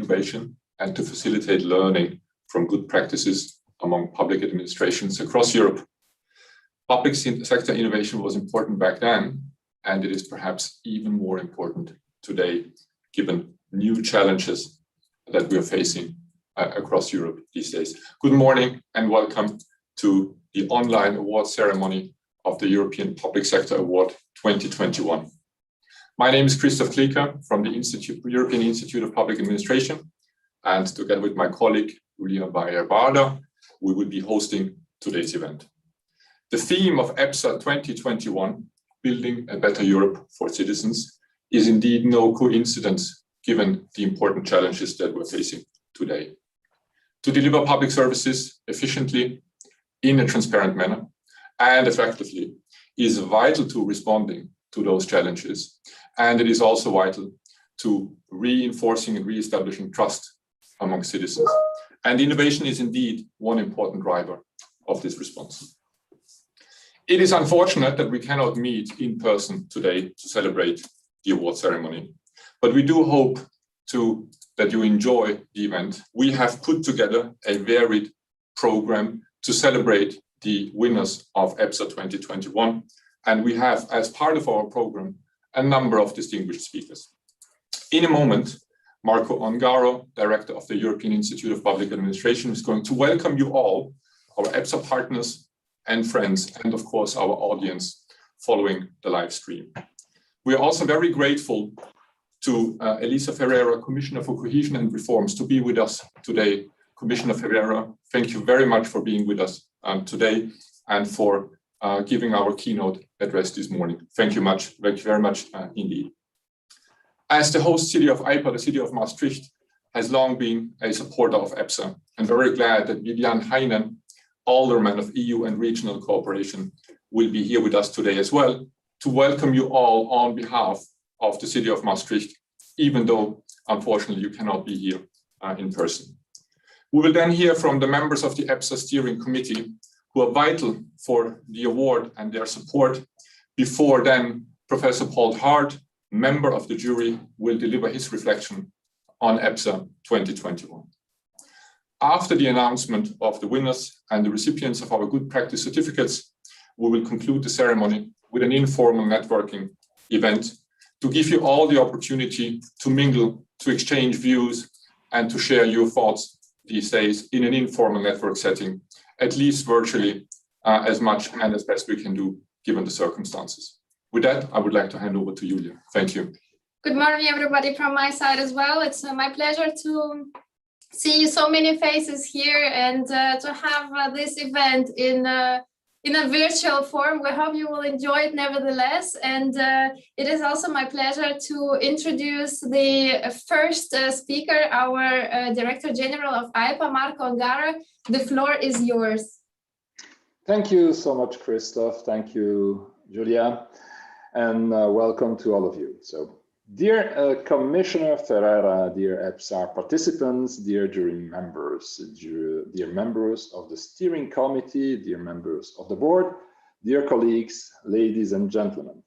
innovation and to facilitate learning from good practices among public administrations across Europe. Public sector innovation was important back then, and it is perhaps even more important today, given new challenges that we are facing across Europe these days. Good morning and welcome to the online award ceremony of the European Public Sector Award 2021. My name is Christoph Klieker from the European Institute of Public Administration, and together with my colleague Julia Bayer-Barder, we will be hosting today's event. The theme of EPSA 2021, Building a Better Europe for Citizens, is indeed no coincidence given the important challenges that we're facing today. To deliver public services efficiently, in a transparent manner, and effectively is vital to responding to those challenges. And it is also vital to reinforcing and reestablishing trust among citizens. And innovation is indeed one important driver of this response. It is unfortunate that we cannot meet in person today to celebrate the award ceremony, but we do hope that you enjoy the event. We have put together a varied program to celebrate the winners of EPSA 2021, and we have, as part of our program, a number of distinguished speakers. In a moment, Marco Ongaro, Director of the European Institute of Public Administration, is going to welcome you all, our EPSA partners and friends, and of course our audience following the live stream. We are also very grateful to Elisa Ferreira, Commissioner for Cohesion and Reforms, to be with us today. Commissioner Ferreira, thank you very much for being with us today and for giving our keynote address this morning. Thank you very much indeed. As the host city of IPA, the city of Maastricht has long been a supporter of EPSA. I'm very glad that Vivian Heinen, Alderman of EU and Regional Cooperation, will be here with us today as well to welcome you all on behalf of the city of Maastricht, even though, unfortunately, you cannot be here in person. We will then hear from the members of the EPSA Steering Committee, who are vital for the award and their support. Before then, Professor Paul Hart, member of the jury, will deliver his reflection on EPSA 2021. After the announcement of the winners and the recipients of our good practice certificates, we will conclude the ceremony with an informal networking event to give you all the opportunity to mingle, to exchange views, and to share your thoughts these days in an informal network setting, at least virtually, as much and as best we can do given the circumstances. With that, I would like to hand over to Julia. Thank you. Good morning, everybody, from my side as well. It's my pleasure to see so many faces here and to have this event in a virtual form. We hope you will enjoy it nevertheless. And it is also my pleasure to introduce the first speaker, our Director General of IPA, Marco Ongaro. The floor is yours. Thank you so much, Christoph. Thank you, Julia. And welcome to all of you. So, dear Commissioner Ferreira, dear EPSA participants, dear jury members, dear members of the steering committee, dear members of the board, dear colleagues, ladies and gentlemen.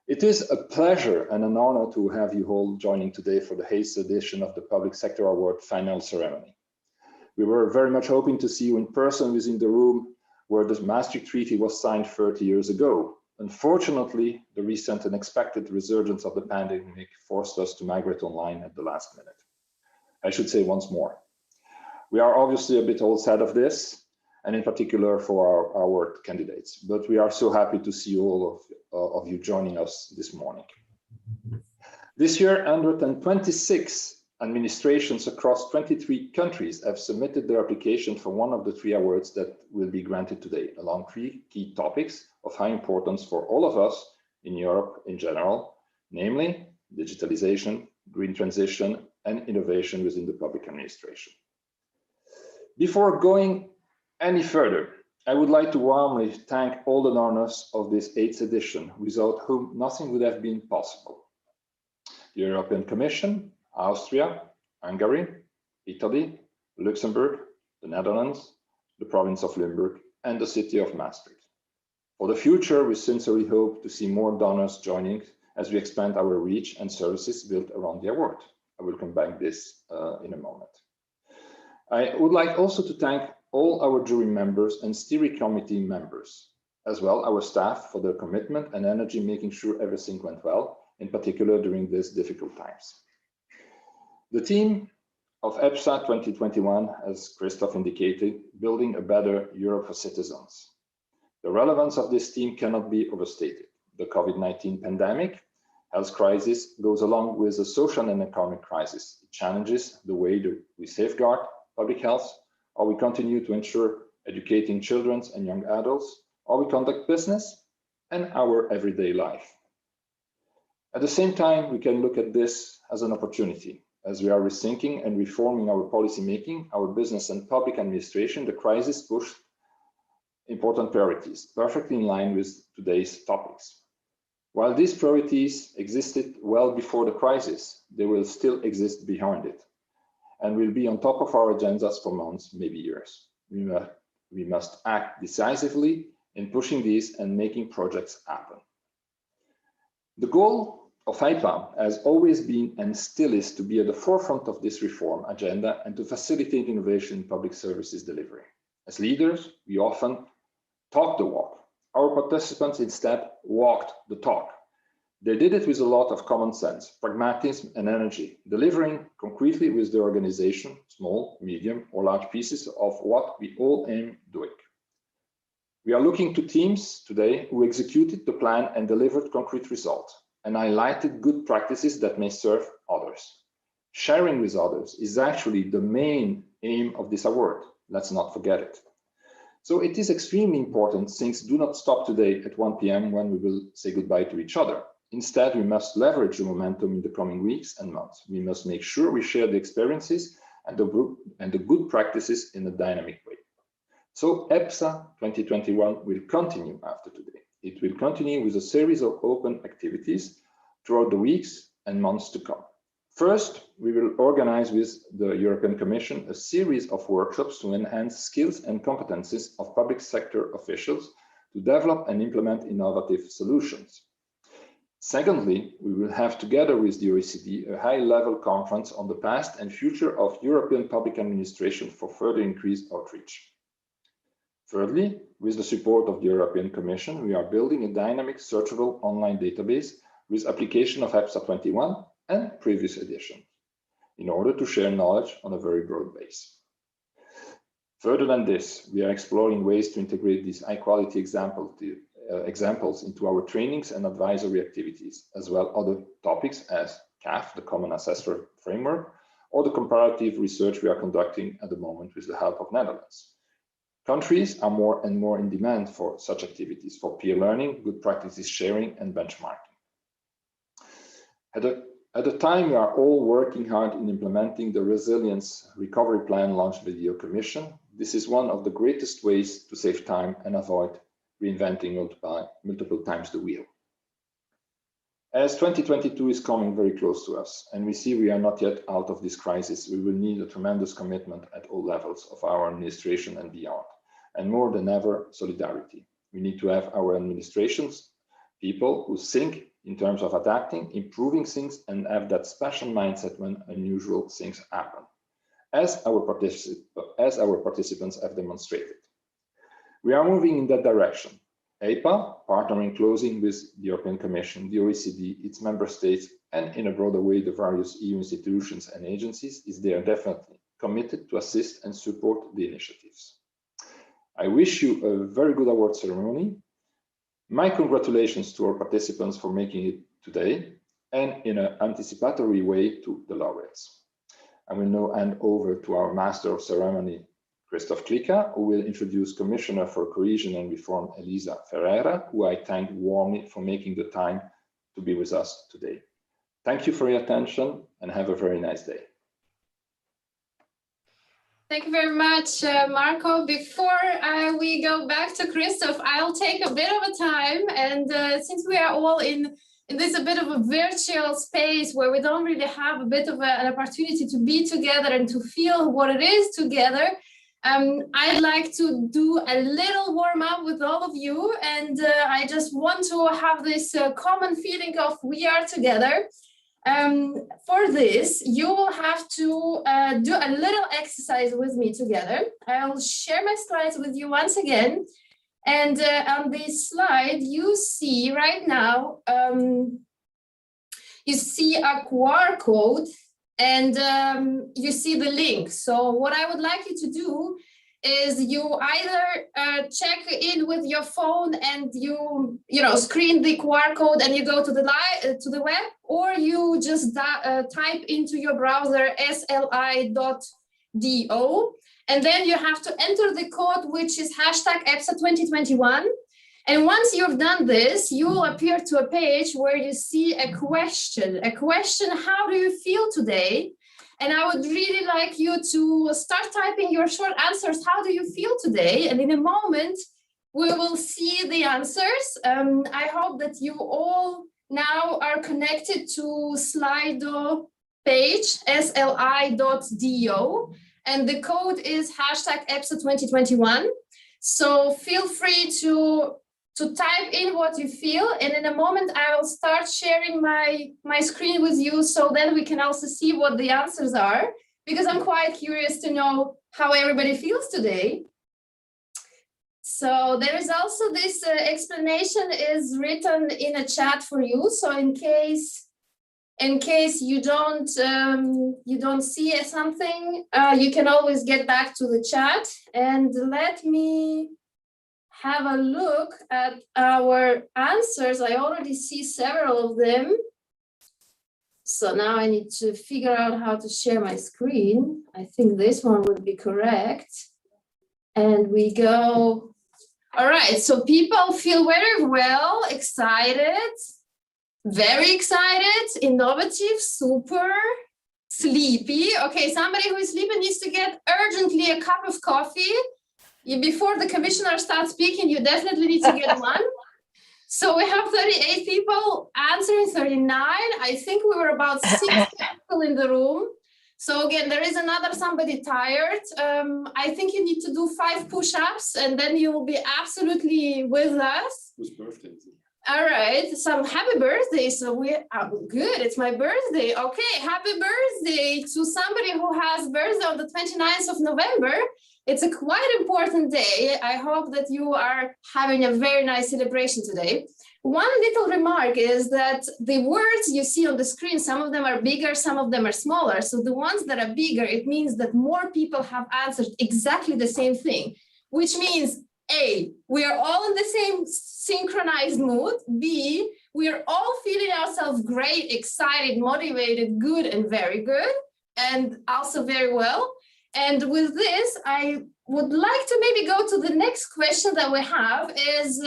It is a pleasure and an honor to have you all joining today for the Hayes edition of the Public Sector Award final ceremony. We were very much hoping to see you in person within the room where the Maastricht Treaty was signed 30 years ago. Unfortunately, the recent and unexpected resurgence of the pandemic forced us to migrate online at the last minute. I should say once more, we are obviously a bit all sad of this, and in particular for our award candidates, but we are so happy to see all of you joining us this morning. This year, 126 administrations across 23 countries have submitted their application for one of the 3 awards that will be granted today, along 3 key topics of high importance for all of us in Europe in general, namely digitalization, green transition, and innovation within the public administration. Before going any further, I would like to warmly thank all the learners of this 8th edition, without whom nothing would have been possible. The European Commission, Austria, Hungary, Italy, Luxembourg, the Netherlands, the province of Limburg, and the city of Maastricht. For the future, we sincerely hope to see more donors joining as we expand our reach and services built around the award. I will come back to this in a moment. I would like also to thank all our jury members and steering committee members, as well our staff for their commitment and energy, making sure everything went well, in particular during these difficult times. The theme of EPSA 2021, as Christoph indicated, building a better Europe for citizens. The relevance of this theme cannot be overstated. The COVID-19 pandemic, health crisis, goes along with the social and economic crisis. It challenges the way we safeguard public health, or we continue to ensure educating children and young adults, or we conduct business and our everyday life. At the same time, we can look at this as an opportunity. As we are rethinking and reforming our policy making, our business and public administration, the crisis pushed important priorities, perfectly in line with today's topics. While these priorities existed well before the crisis, they will still exist behind it and will be on top of our agendas for months, maybe years. We must act decisively in pushing these and making projects happen. The goal of EPSA has always been and still is to be at the forefront of this reform agenda and to facilitate innovation in public services delivery. As leaders, we often talk the walk. Our participants instead walked the talk. They did it with a lot of common sense, pragmatism and energy, delivering concretely with the organization, small, medium or large pieces of what we all aim doing. We are looking to teams today who executed the plan and delivered concrete results and highlighted good practices that may serve others. Sharing with others is actually the main aim of this award. Let's not forget it. So it is extremely important. Things do not stop today at 1 p.m. when we will say goodbye to each other. Instead, we must leverage the momentum in the coming weeks and months. We must make sure we share the experiences and the good practices in a dynamic way. So EPSA 2021 will continue after today. It will continue with a series of open activities throughout the weeks and months to come. First, we will organize with the European Commission a series of workshops to enhance skills and competencies of public sector officials to develop and implement innovative solutions. Secondly, we will have together with the OECD a high-level conference on the past and future of European public administration for further increased outreach. Thirdly, with the support of the European Commission, we are building a dynamic, searchable online database with application of EPSA 21 and previous editions in order to share knowledge on a very broad base. Further than this, we are exploring ways to integrate these high-quality examples into our trainings and advisory activities, as well as other topics as CAF, the Common Assessor Framework, or the comparative research we are conducting at the moment with the help of Netherlands. Countries are more and more in demand for such activities, for peer learning, good practices sharing, and benchmarking. At the time, we are all working hard in implementing the Resilience Recovery Plan launched by the EU Commission. This is one of the greatest ways to save time and avoid reinventing multiple times the wheel. As 2022 is coming very close to us, and we see we are not yet out of this crisis, we will need a tremendous commitment at all levels of our administration and beyond, and more than ever, solidarity. We need to have our administrations, people who think in terms of adapting, improving things, and have that special mindset when unusual things happen, as our participants have demonstrated. We are moving in that direction. EPA, partnering closely with the European Commission, the OECD, its member states, and in a broader way, the various EU institutions and agencies, is there definitely committed to assist and support the initiatives. I wish you a very good award ceremony. My congratulations to our participants for making it today, and in an anticipatory way to the laureates. I will now hand over to our Master of Ceremony, Christoph Klicka, who will introduce Commissioner for Cohesion and Reform, Elisa Ferreira, who I thank warmly for making the time to be with us today. Thank you for your attention and have a very nice day. Thank you very much, Marco. Before we go back to Christoph, I'll take a bit of a time. And since we are all in this a bit of a virtual space where we don't really have a bit of an opportunity to be together and to feel what it is together, I'd like to do a little warm up with all of you. And I just want to have this common feeling of we are together. For this, you will have to do a little exercise with me together. I'll share my slides with you once again. And on this slide, you see right now, you see a QR code and you see the link. So what I would like you to do is you either check in with your phone and you screen the QR code and you go to the web, or you just type into your browser sli.do, and then you have to enter the code, which is hashtag EPSA 2021. And once you've done this, you will appear to a page where you see a question, how do you feel today? And I would really like you to start typing your short answers. How do you feel today? And in a moment, we will see the answers. I hope that you all now are connected to Slido page, sli.do, and the code is hashtag EPSA 2021. So feel free to type in what you feel, and in a moment I will start sharing my screen with you, so then we can also see what the answers are, because I'm quite curious to know how everybody feels today. So there is also this explanation is written in a chat for you, so in case you don't see something, you can always get back to the chat. And let me have a look at our answers. I already see several of them. So now I need to figure out how to share my screen. I think this one would be correct. And we go. All right, so people feel very well, excited, very excited, innovative, super, sleepy. Okay, somebody who is sleepy needs to get urgently a cup of coffee. Before the commissioner starts speaking, you definitely need to get one. So we have 38 people answering, 39. I think we were about 6 people in the room. So again, there is another somebody tired. I think you need to do 5 push-ups and then you will be absolutely with us. Whose birthday is it? All right, some happy birthday. So we are good. It's my birthday. Okay, happy birthday to somebody who has birthday on the 29th of November. It's a quite important day. I hope that you are having a very nice celebration today. One little remark is that the words you see on the screen, some of them are bigger, some of them are smaller. So the ones that are bigger, it means that more people have answered exactly the same thing, which means A, we are all in the same synchronized mood. B, we are all feeling ourselves great, excited, motivated, good, and very good, and also very well. And with this, I would like to maybe go to the next question that we have is,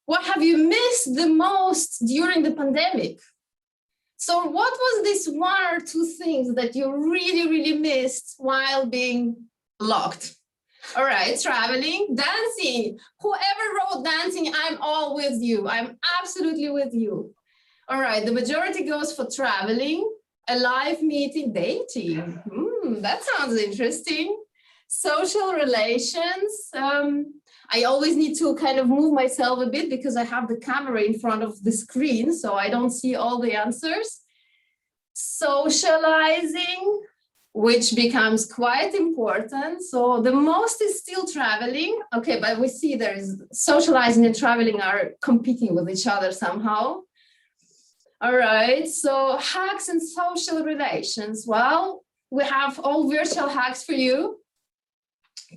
what have you missed the most during the pandemic? So what was this 1 or 2 things that you really, really missed while being locked? All right, traveling, dancing. Whoever wrote dancing, I'm all with you. I'm absolutely with you. All right, the majority goes for traveling, a live meeting, dating. That sounds interesting. Social relations. I always need to kind of move myself a bit because I have the camera in front of the screen, so I don't see all the answers. Socializing, which becomes quite important. So the most is still traveling. Okay, but we see there is socializing and traveling are competing with each other somehow. All right, so hacks and social relations. Well, we have all virtual hacks for you.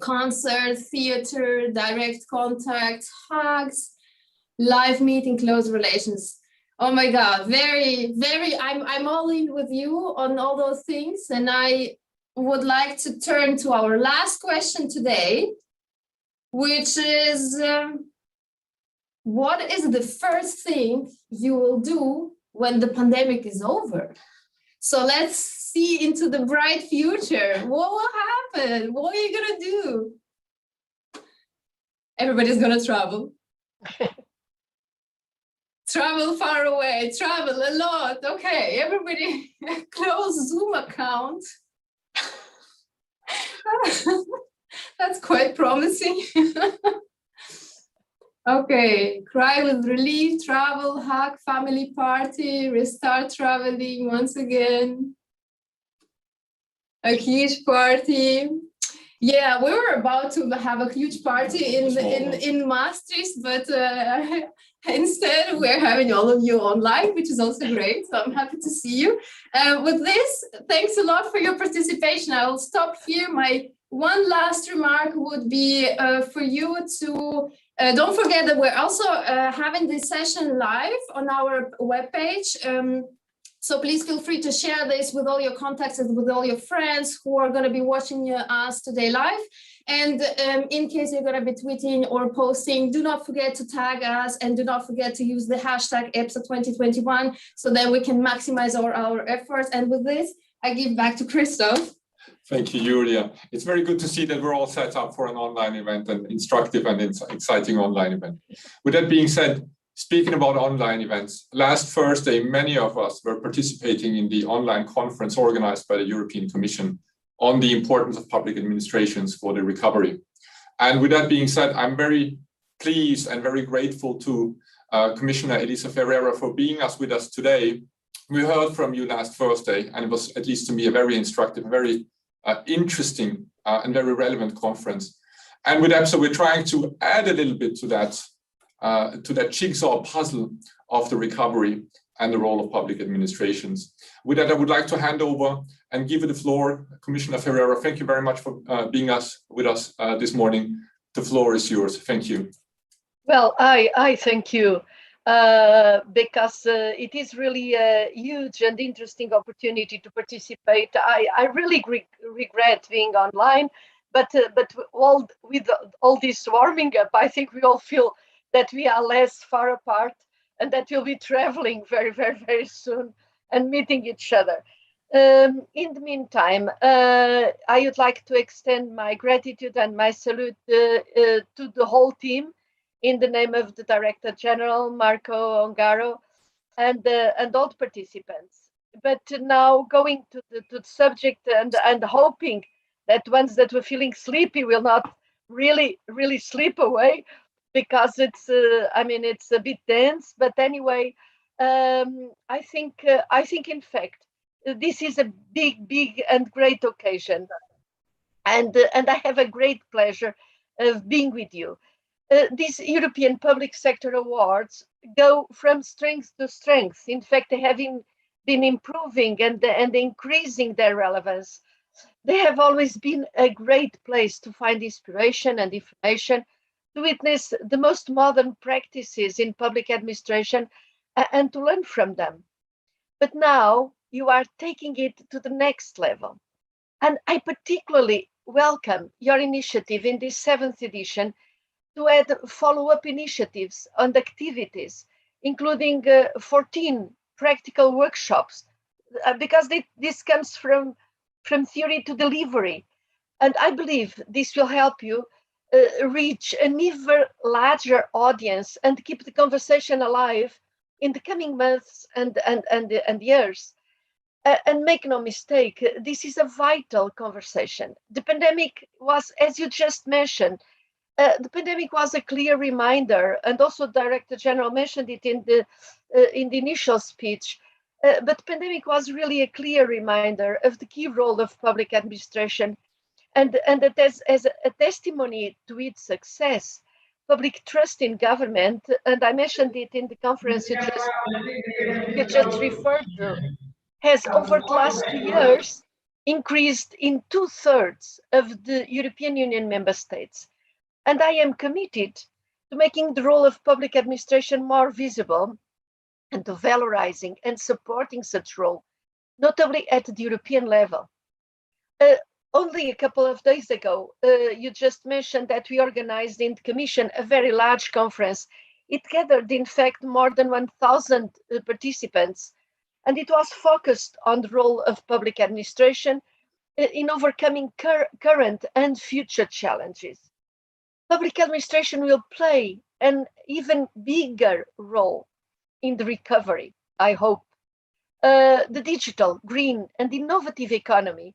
Concert, theater, direct contact, hugs, live meeting, close relations. Oh my God, very, very, I'm all in with you on all those things. And I would like to turn to our last question today, which is, what is the first thing you will do when the pandemic is over? So let's see into the bright future. What will happen? What are you gonna do? Everybody's gonna travel. Travel far away, travel a lot. Okay, everybody close Zoom account. That's quite promising. Okay, cry with relief, travel, hug, family party, restart traveling once again. A huge party. Yeah, we were about to have a huge party in Maastricht, but instead we're having all of you online, which is also great. So I'm happy to see you. With this, thanks a lot for your participation. I will stop here. My one last remark would be for you to don't forget that we're also having this session live on our webpage. So please feel free to share this with all your contacts and with all your friends who are going to be watching us today live. And in case you're going to be tweeting or posting, do not forget to tag us and do not forget to use the hashtag EPSA 2021 so that we can maximize our efforts. And with this, I give back to Christoph. Thank you, Julia. It's very good to see that we're all set up for an online event, an instructive and exciting online event. With that being said, speaking about online events, last Thursday, many of us were participating in the online conference organized by the European Commission on the importance of public administrations for the recovery. And with that being said, I'm very pleased and very grateful to Commissioner Elisa Ferreira for being with us today. We heard from you last Thursday, and it was, at least to me, a very instructive, very interesting and very relevant conference. And with EPSA, we're trying to add a little bit to that jigsaw puzzle of the recovery and the role of public administrations. With that, I would like to hand over and give you the floor. Commissioner Ferreira, thank you very much for being with us this morning. The floor is yours. Thank you. Well, I thank you because it is really a huge and interesting opportunity to participate. I really regret being online, but with all this warming up, I think we all feel that we are less far apart and that we'll be traveling very, very, very soon and meeting each other. In the meantime, I would like to extend my gratitude and my salute to the whole team in the name of the Director General, Marco Ongaro, and all the participants. But now going to the subject and hoping that ones that were feeling sleepy will not really sleep away, because it's it's a bit dense. But anyway, I think in fact this is a big and great occasion, and I have a great pleasure of being with you. These European Public Sector Awards go from strength to strength. In fact, they have been improving and increasing their relevance. They have always been a great place to find inspiration and information, to witness the most modern practices in public administration and to learn from them. But now you are taking it to the next level. And I particularly welcome your initiative in this 7th edition to add follow-up initiatives and activities, including 14 practical workshops, because this comes from theory to delivery. And I believe this will help you reach an even larger audience and keep the conversation alive in the coming months and years. And make no mistake, this is a vital conversation. The pandemic was, as you just mentioned, the pandemic was a clear reminder, and also Director General mentioned it in the initial speech. But the pandemic was really a clear reminder of the key role of public administration, and that as a testimony to its success, public trust in government, and I mentioned it in the conference you just referred to, has over the last 2 years increased in 2/3 of the European Union member states. And I am committed to making the role of public administration more visible and to valorizing and supporting such role, notably at the European level. Only a couple of days ago, you just mentioned that we organized in the Commission a very large conference. It gathered, in fact, more than 1,000 participants, and it was focused on the role of public administration in overcoming current and future challenges. Public administration will play an even bigger role in the recovery, I hope. The digital, green, and innovative economy,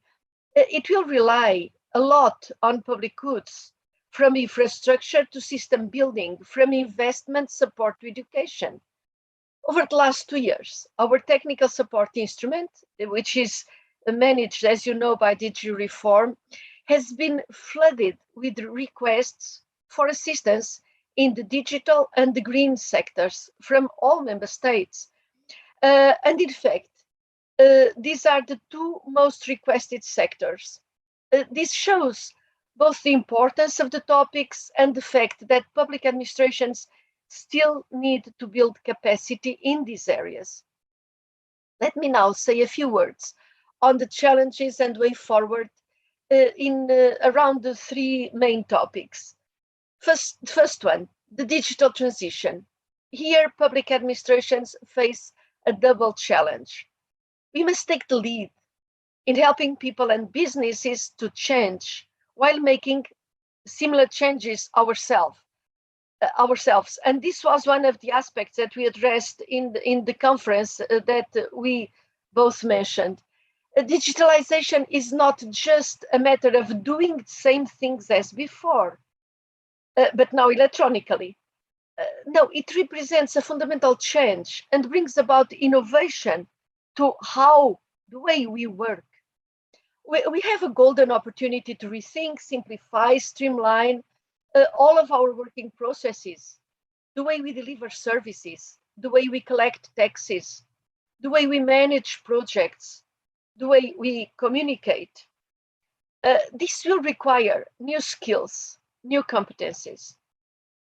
it will rely a lot on public goods, from infrastructure to system building, from investment support to education. Over the last 2 years, our technical support instrument, which is managed, as you know, by DG Reform, has been flooded with requests for assistance in the digital and the green sectors from all member states. And in fact, these are the two most requested sectors. This shows both the importance of the topics and the fact that public administrations still need to build capacity in these areas. Let me now say a few words on the challenges and way forward around the three main topics. First one, the digital transition. Here, public administrations face a double challenge. We must take the lead in helping people and businesses to change while making similar changes ourselves. And this was one of the aspects that we addressed in the conference that we both mentioned. Digitalization is not just a matter of doing the same things as before, but now electronically. No, it represents a fundamental change and brings about innovation to how the way we work. We have a golden opportunity to rethink, simplify, streamline all of our working processes, the way we deliver services, the way we collect taxes, the way we manage projects, the way we communicate. This will require new skills, new competencies.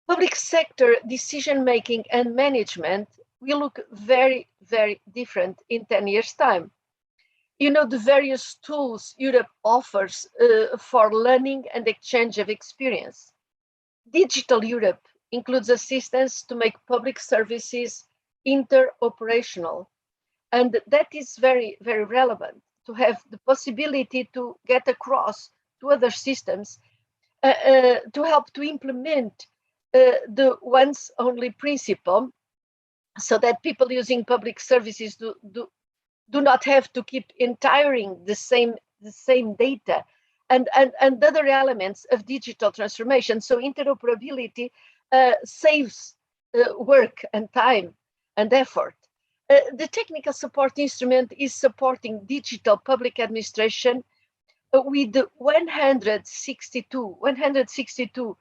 Public sector decision-making and management will look very, very different in 10 years' time. You know, the various tools Europe offers for learning and exchange of experience. Digital Europe includes assistance to make public services interoperational. And that is very, very relevant to have the possibility to get across to other systems to help to implement the once only principle so that people using public services do not have to keep entering the same data and other elements of digital transformation. So interoperability saves work and time and effort. The technical support instrument is supporting digital public administration with 162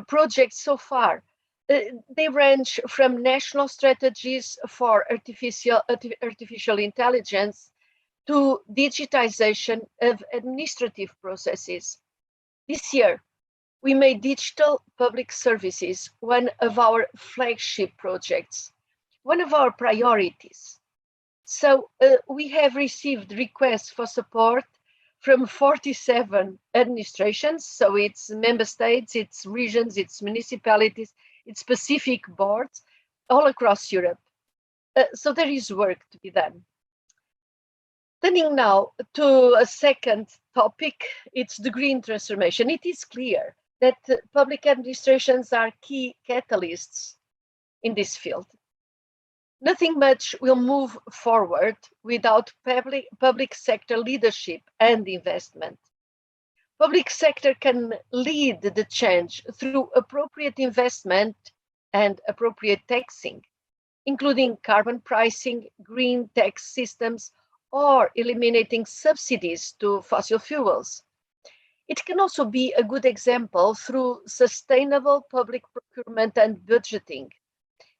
projects so far. They range from national strategies for artificial intelligence to digitization of administrative processes. This year, we made digital public services one of our flagship projects, one of our priorities. So we have received requests for support from 47 administrations. So it's member states, it's regions, it's municipalities, it's specific boards all across Europe. So there is work to be done. Turning now to a second topic, it's the green transformation. It is clear that public administrations are key catalysts in this field. Nothing much will move forward without public sector leadership and investment. Public sector can lead the change through appropriate investment and appropriate taxing, including carbon pricing, green tax systems, or eliminating subsidies to fossil fuels. It can also be a good example through sustainable public procurement and budgeting,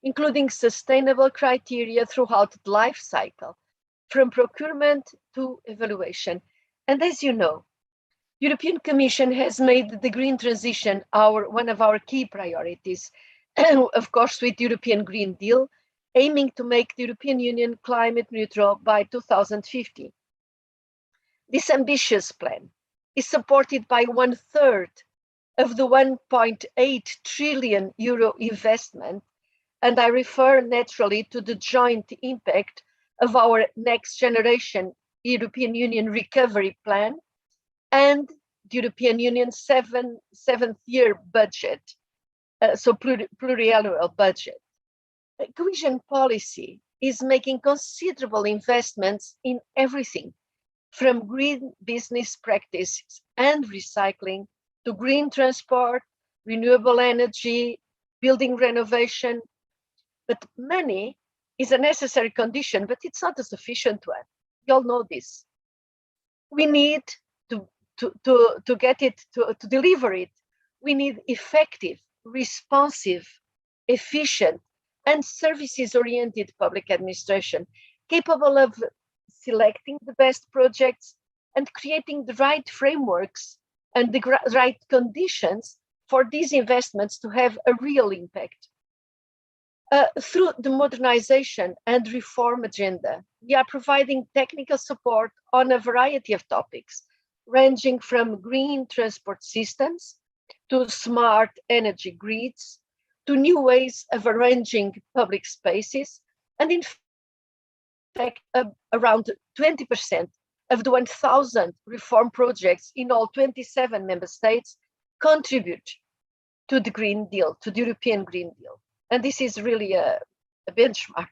including sustainable criteria throughout the life cycle, from procurement to evaluation. And as you know, European Commission has made the green transition one of our key priorities, of course, with the European Green Deal, aiming to make the European Union climate neutral by 2050. This ambitious plan is supported by 1/3 of the 1.8 trillion euro investment, and I refer naturally to the joint impact of our next generation European Union recovery plan and the European Union seventh year budget, so pluriannual budget. Cohesion policy is making considerable investments in everything from green business practices and recycling to green transport, renewable energy, building renovation. But money is a necessary condition, but it's not a sufficient one. You all know this. We need to get it, to deliver it. We need effective, responsive, efficient, and services-oriented public administration, capable of selecting the best projects and creating the right frameworks and the right conditions for these investments to have a real impact. Through the modernization and reform agenda, we are providing technical support on a variety of topics, ranging from green transport systems to smart energy grids, to new ways of arranging public spaces. And in fact, around 20% of the 1,000 reform projects in all 27 member states contribute to the Green Deal, to the European Green Deal. And this is really a benchmark.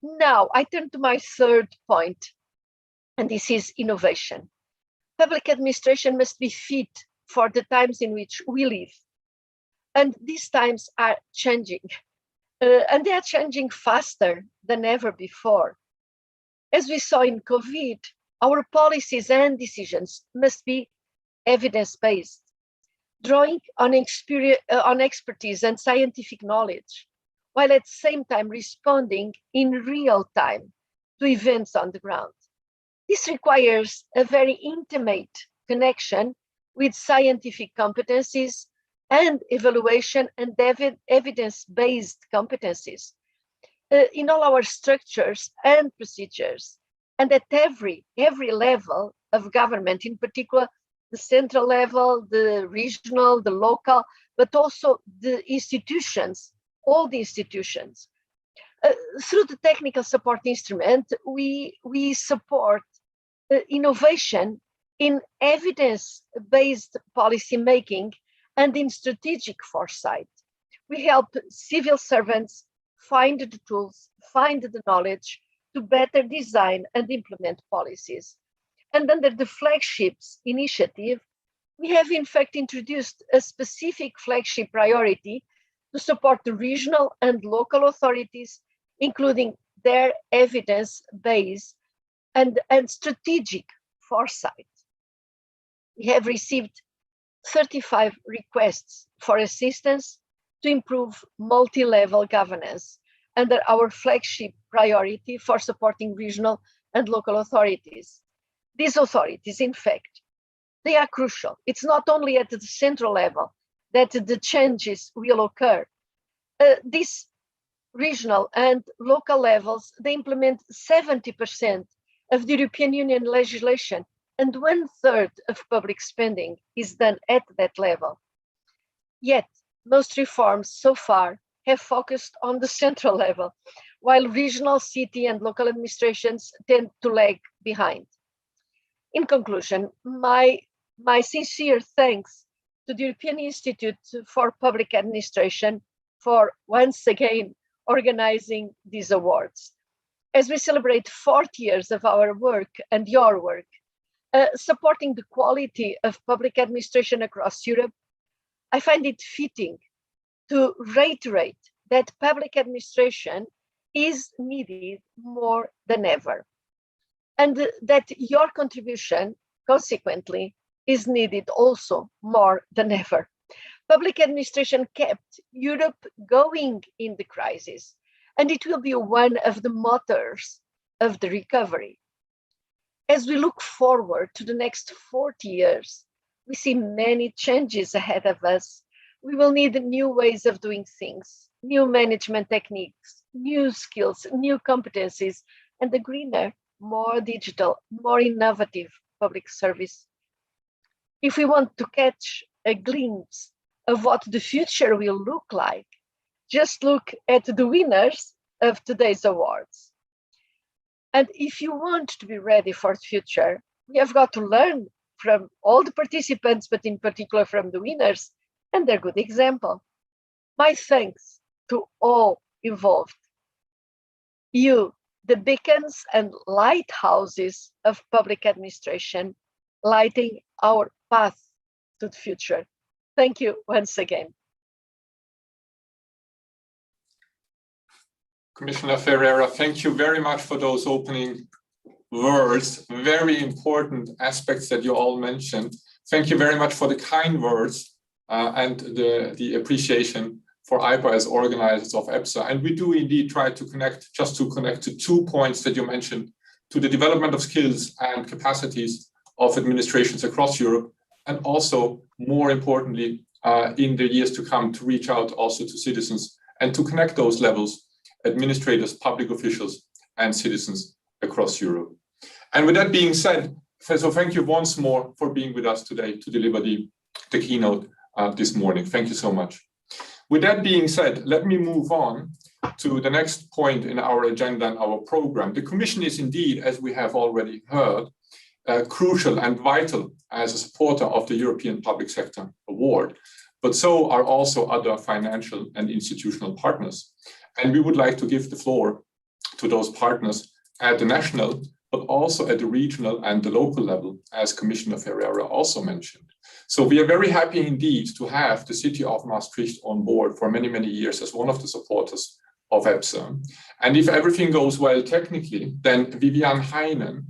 Now, I turn to my third point, and this is innovation. Public administration must be fit for the times in which we live. And these times are changing, and they are changing faster than ever before. As we saw in COVID, our policies and decisions must be evidence-based, drawing on expertise and scientific knowledge, while at the same time responding in real time to events on the ground. This requires a very intimate connection with scientific competencies and evaluation and evidence-based competencies in all our structures and procedures, and at every level of government, in particular the central level, the regional, the local, but also the institutions, all the institutions. Through the technical support instrument, we support innovation in evidence-based policy making and in strategic foresight. We help civil servants find the tools, find the knowledge to better design and implement policies. And under the flagships initiative, we have in fact introduced a specific flagship priority to support the regional and local authorities, including their evidence base and strategic foresight. We have received 35 requests for assistance to improve multi-level governance under our flagship priority for supporting regional and local authorities. These authorities, in fact, they are crucial. It's not only at the central level that the changes will occur. These regional and local levels, they implement 70% of the European Union legislation, and 1/3 of public spending is done at that level. Yet, most reforms so far have focused on the central level, while regional, city, and local administrations tend to lag behind. In conclusion, my sincere thanks to the European Institute for Public Administration for once again organizing these awards. As we celebrate 40 years of our work and your work, supporting the quality of public administration across Europe, I find it fitting to reiterate that public administration is needed more than ever, and that your contribution, consequently, is needed also more than ever. Public administration kept Europe going in the crisis, and it will be one of the motors of the recovery. As we look forward to the next 40 years, we see many changes ahead of us. We will need new ways of doing things, new management techniques, new skills, new competencies, and a greener, more digital, more innovative public service. If we want to catch a glimpse of what the future will look like, just look at the winners of today's awards. And if you want to be ready for the future, we have got to learn from all the participants, but in particular from the winners and their good example. My thanks to all involved. You, the beacons and lighthouses of public administration, lighting our path to the future. Thank you once again. Commissioner Ferreira, thank you very much for those opening words, very important aspects that you all mentioned. Thank you very much for the kind words and the appreciation for IPA as organizers of EPSA. And we do indeed try to connect to 2 points that you mentioned, to the development of skills and capacities of administrations across Europe, and also, more importantly, in the years to come, to reach out also to citizens and to connect those levels, administrators, public officials, and citizens across Europe. And with that being said, so thank you once more for being with us today to deliver the keynote this morning. Thank you so much. With that being said, let me move on to the next point in our agenda and our program. The Commission is indeed, as we have already heard, crucial and vital as a supporter of the European Public Sector Award, but so are also other financial and institutional partners. And we would like to give the floor to those partners at the national, but also at the regional and the local level, as Commissioner Ferreira also mentioned. So we are very happy indeed to have the city of Maastricht on board for many, many years as one of the supporters of EPSA. And if everything goes well technically, then Viviane Heinen,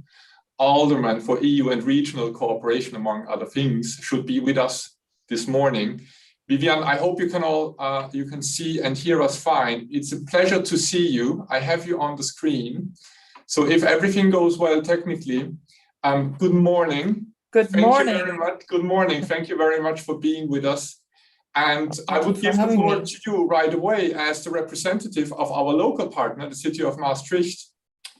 Alderman for EU and regional cooperation, among other things, should be with us this morning. Viviane, I hope you can all you can see and hear us fine. It's a pleasure to see you. I have you on the screen. So if everything goes well technically, good morning. Good morning. Thank you very much. Good morning. Thank you very much for being with us. And I would give the floor to you right away as the representative of our local partner, the city of Maastricht,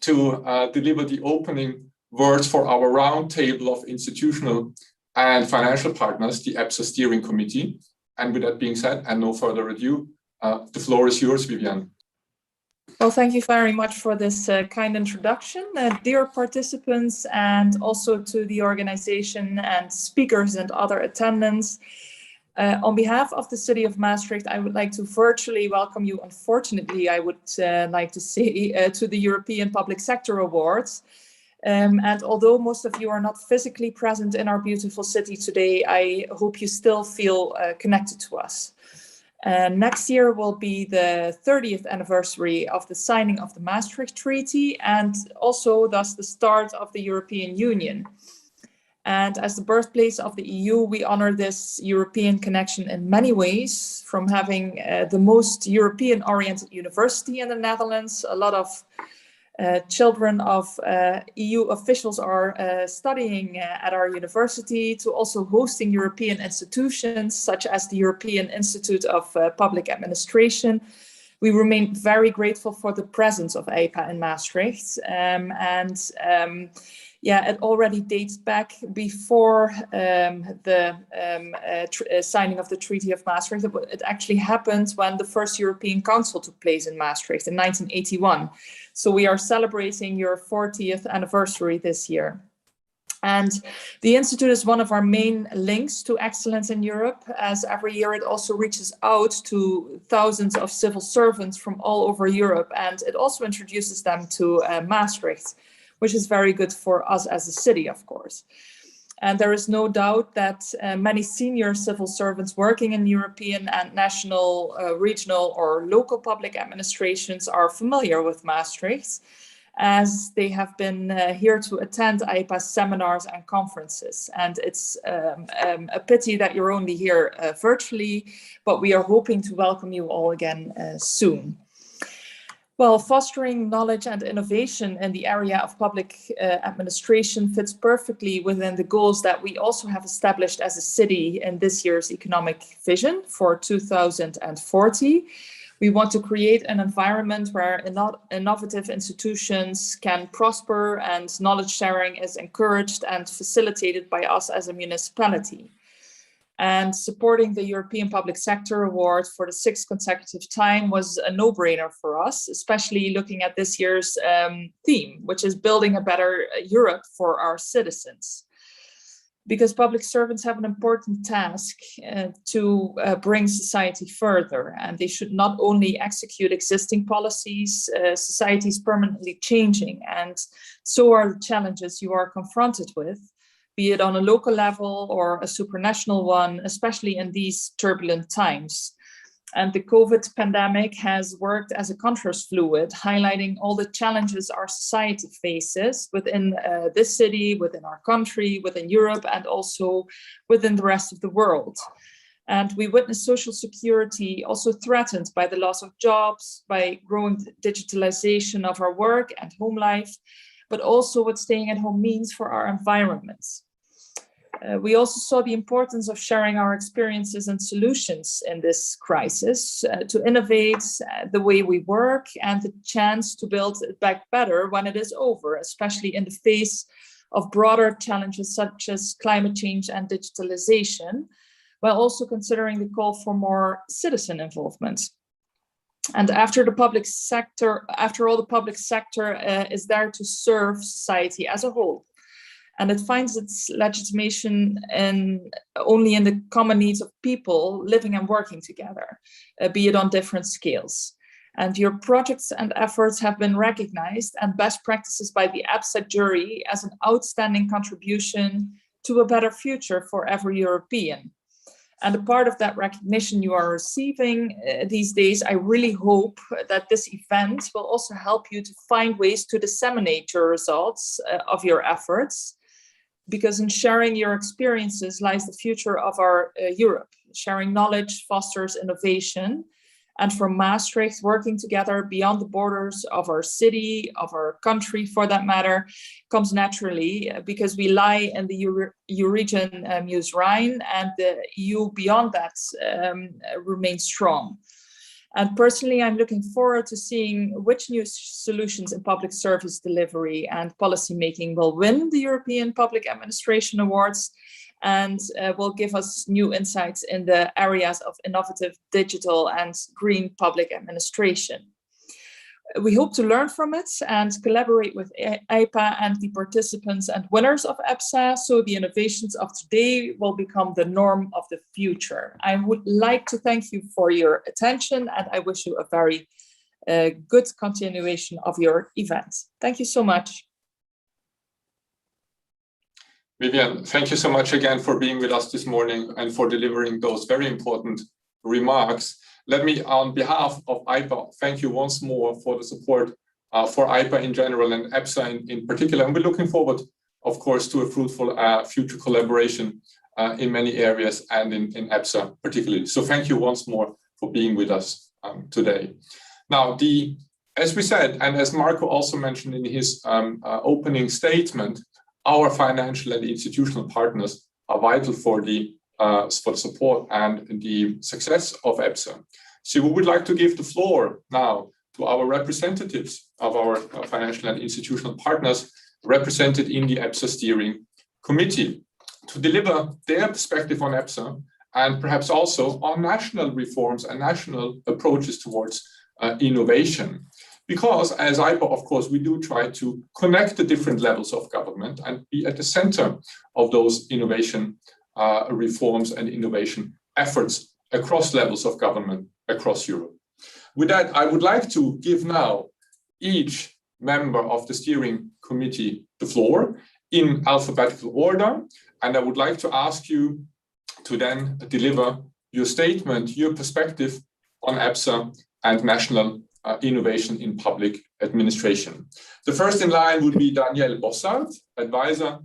to deliver the opening words for our roundtable of institutional and financial partners, the EPSA Steering Committee. And with that being said, and no further ado, the floor is yours, Viviane. Well, thank you very much for this kind introduction, dear participants, and also to the organization and speakers and other attendants. On behalf of the city of Maastricht, I would like to virtually welcome you. Unfortunately, I would like to say to the European Public Sector Awards. And although most of you are not physically present in our beautiful city today, I hope you still feel connected to us. Next year will be the 30th anniversary of the signing of the Maastricht Treaty, and also thus the start of the European Union. And as the birthplace of the EU, we honor this European connection in many ways, from having the most European-oriented university in the Netherlands. A lot of children of EU officials are studying at our university, to also hosting European institutions such as the European Institute of Public Administration. We remain very grateful for the presence of EPA in Maastricht. Yeah, it already dates back before the signing of the Treaty of Maastricht. It actually happened when the first European Council took place in Maastricht in 1981. So we are celebrating your 40th anniversary this year. And the Institute is one of our main links to excellence in Europe, as every year it also reaches out to thousands of civil servants from all over Europe, and it also introduces them to Maastricht, which is very good for us as a city, of course. And there is no doubt that many senior civil servants working in European and national, regional or local public administrations are familiar with Maastricht, as they have been here to attend EPA's seminars and conferences. And it's a pity that you're only here virtually, but we are hoping to welcome you all again soon. Well, fostering knowledge and innovation in the area of public administration fits perfectly within the goals that we also have established as a city in this year's economic vision for 2040. We want to create an environment where innovative institutions can prosper and knowledge sharing is encouraged and facilitated by us as a municipality. And supporting the European Public Sector Award for the 6th consecutive time was a no-brainer for us, especially looking at this year's theme, which is building a better Europe for our citizens. Because public servants have an important task to bring society further, and they should not only execute existing policies. Society is permanently changing, and so are the challenges you are confronted with. be it on a local level or a supranational one, especially in these turbulent times. And the COVID pandemic has worked as a contrast fluid, highlighting all the challenges our society faces within this city, within our country, within Europe, and also within the rest of the world. And we witness social security also threatened by the loss of jobs, by growing digitalization of our work and home life, but also what staying at home means for our environments. We also saw the importance of sharing our experiences and solutions in this crisis to innovate the way we work and the chance to build it back better when it is over, especially in the face of broader challenges such as climate change and digitalization, while also considering the call for more citizen involvement. And after all, the public sector is there to serve society as a whole. And it finds its legitimation only in the common needs of people living and working together, be it on different scales. And your projects and efforts have been recognized and best practices by the EPSA jury as an outstanding contribution to a better future for every European. And a part of that recognition you are receiving these days, I really hope that this event will also help you to find ways to disseminate your results of your efforts, because in sharing your experiences lies the future of our Europe. Sharing knowledge fosters innovation. And from Maastricht, working together beyond the borders of our city, of our country for that matter, comes naturally because we lie in the Eurasian Meuse Rhine, and the EU beyond that remains strong. And personally, I'm looking forward to seeing which new solutions in public service delivery and policy making will win the European Public Administration Awards and will give us new insights in the areas of innovative digital and green public administration. We hope to learn from it and collaborate with EIPA and the participants and winners of EPSA, so the innovations of today will become the norm of the future. I would like to thank you for your attention, and I wish you a very good continuation of your event. Thank you so much. Vivian, thank you so much again for being with us this morning and for delivering those very important remarks. Let me, on behalf of EIPA, thank you once more for the support for EIPA in general and EPSA in particular. And we're looking forward, of course, to a fruitful future collaboration in many areas and in EPSA particularly. So thank you once more for being with us today. Now, as we said, and as Marco also mentioned in his opening statement, our financial and institutional partners are vital for the support and the success of EPSA. So we would like to give the floor now to our representatives of our financial and institutional partners represented in the EPSA steering committee to deliver their perspective on EPSA and perhaps also on national reforms and national approaches towards innovation. Because as EIPA, of course, we do try to connect the different levels of government and be at the center of those innovation reforms and innovation efforts across levels of government across Europe. With that, I would like to give now each member of the steering committee the floor in alphabetical order. And I would like to ask you to then deliver your statement, your perspective on EPSA and national innovation in public administration. The first in line would be Danielle Bossard, advisor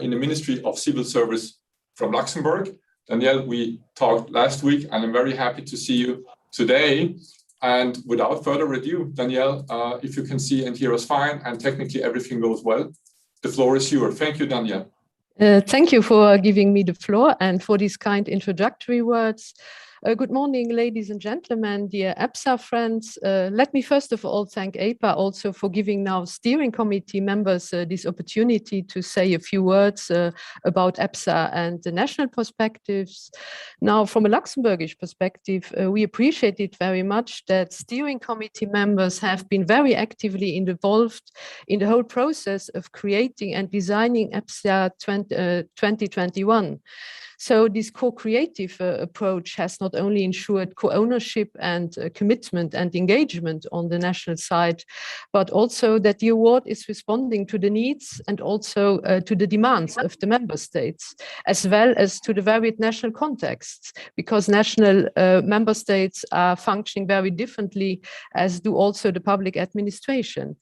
in the Ministry of Civil Service from Luxembourg. Danielle, we talked last week, and I'm very happy to see you today. And without further ado, Danielle, if you can see and hear us fine, and technically everything goes well, the floor is yours. Thank you, Danielle. Thank you for giving me the floor and for these kind introductory words. Good morning, ladies and gentlemen, dear EPSA friends. Let me first of all thank EIPA also for giving now steering committee members this opportunity to say a few words about EPSA and the national perspectives. Now, from a Luxembourgish perspective, we appreciate it very much that steering committee members have been very actively involved in the whole process of creating and designing EPSA 2021. So this co-creative approach has not only ensured co-ownership and commitment and engagement on the national side, but also that the award is responding to the needs and also to the demands of the member states, as well as to the varied national contexts, because national member states are functioning very differently, as do also the public administration,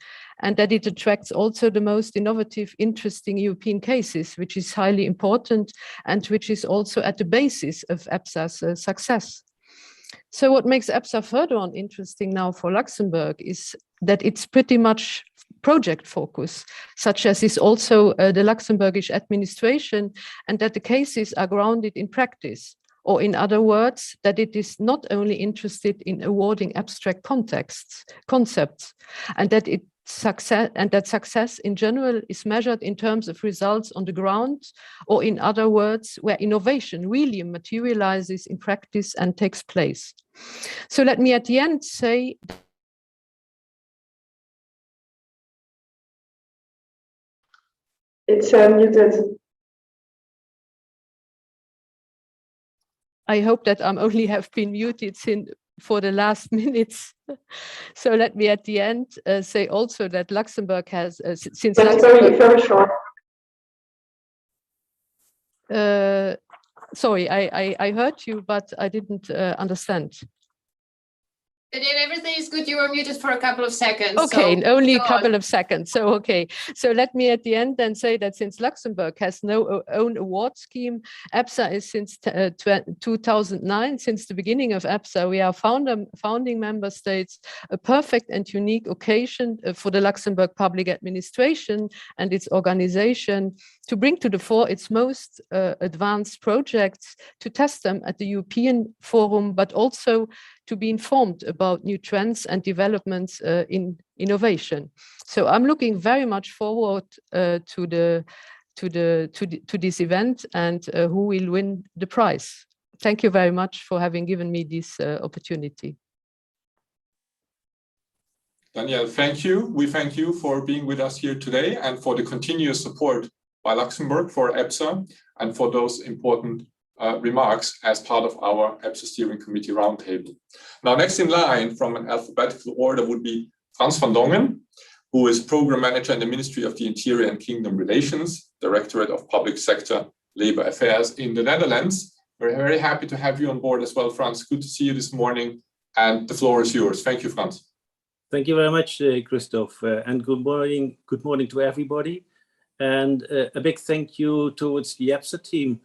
and that it attracts also the most innovative, interesting European cases, which is highly important and which is also at the basis of EPSA's success. So what makes EPSA further on interesting now for Luxembourg is that it's pretty much project focus, such as is also the Luxembourgish administration, and that the cases are grounded in practice. Or in other words, that it is not only interested in awarding abstract concepts, and that success in general is measured in terms of results on the ground, or in other words, where innovation really materializes in practice and takes place. So let me at the end say, it's muted. I hope that I only have been muted for the last minutes. So let me at the end say also that Luxembourg has, since Luxembourg, very short. Sorry, I heard you, but I didn't understand. And then everything is good. You were muted for a couple of seconds. Okay, so only a couple of seconds. So, okay. So let me at the end then say that since Luxembourg has no own award scheme, EPSA is since 2009, since the beginning of EPSA, we are founding member states, a perfect and unique occasion for the Luxembourg public administration and its organization to bring to the fore its most advanced projects, to test them at the European Forum, but also to be informed about new trends and developments in innovation. So I'm looking very much forward to this event and who will win the prize. Thank you very much for having given me this opportunity. Danielle, thank you. We thank you for being with us here today and for the continuous support by Luxembourg for EPSA and for those important remarks as part of our EPSA Steering Committee Roundtable. Now, next in line from an alphabetical order would be Frans van Dongen, who is Program Manager in the Ministry of the Interior and Kingdom Relations, Directorate of Public Sector Labour Affairs in the Netherlands. We're very happy to have you on board as well, Frans. Good to see you this morning, and the floor is yours. Thank you, Frans. Thank you very much, Christophe, and good morning to everybody. And a big thank you towards the EPSA team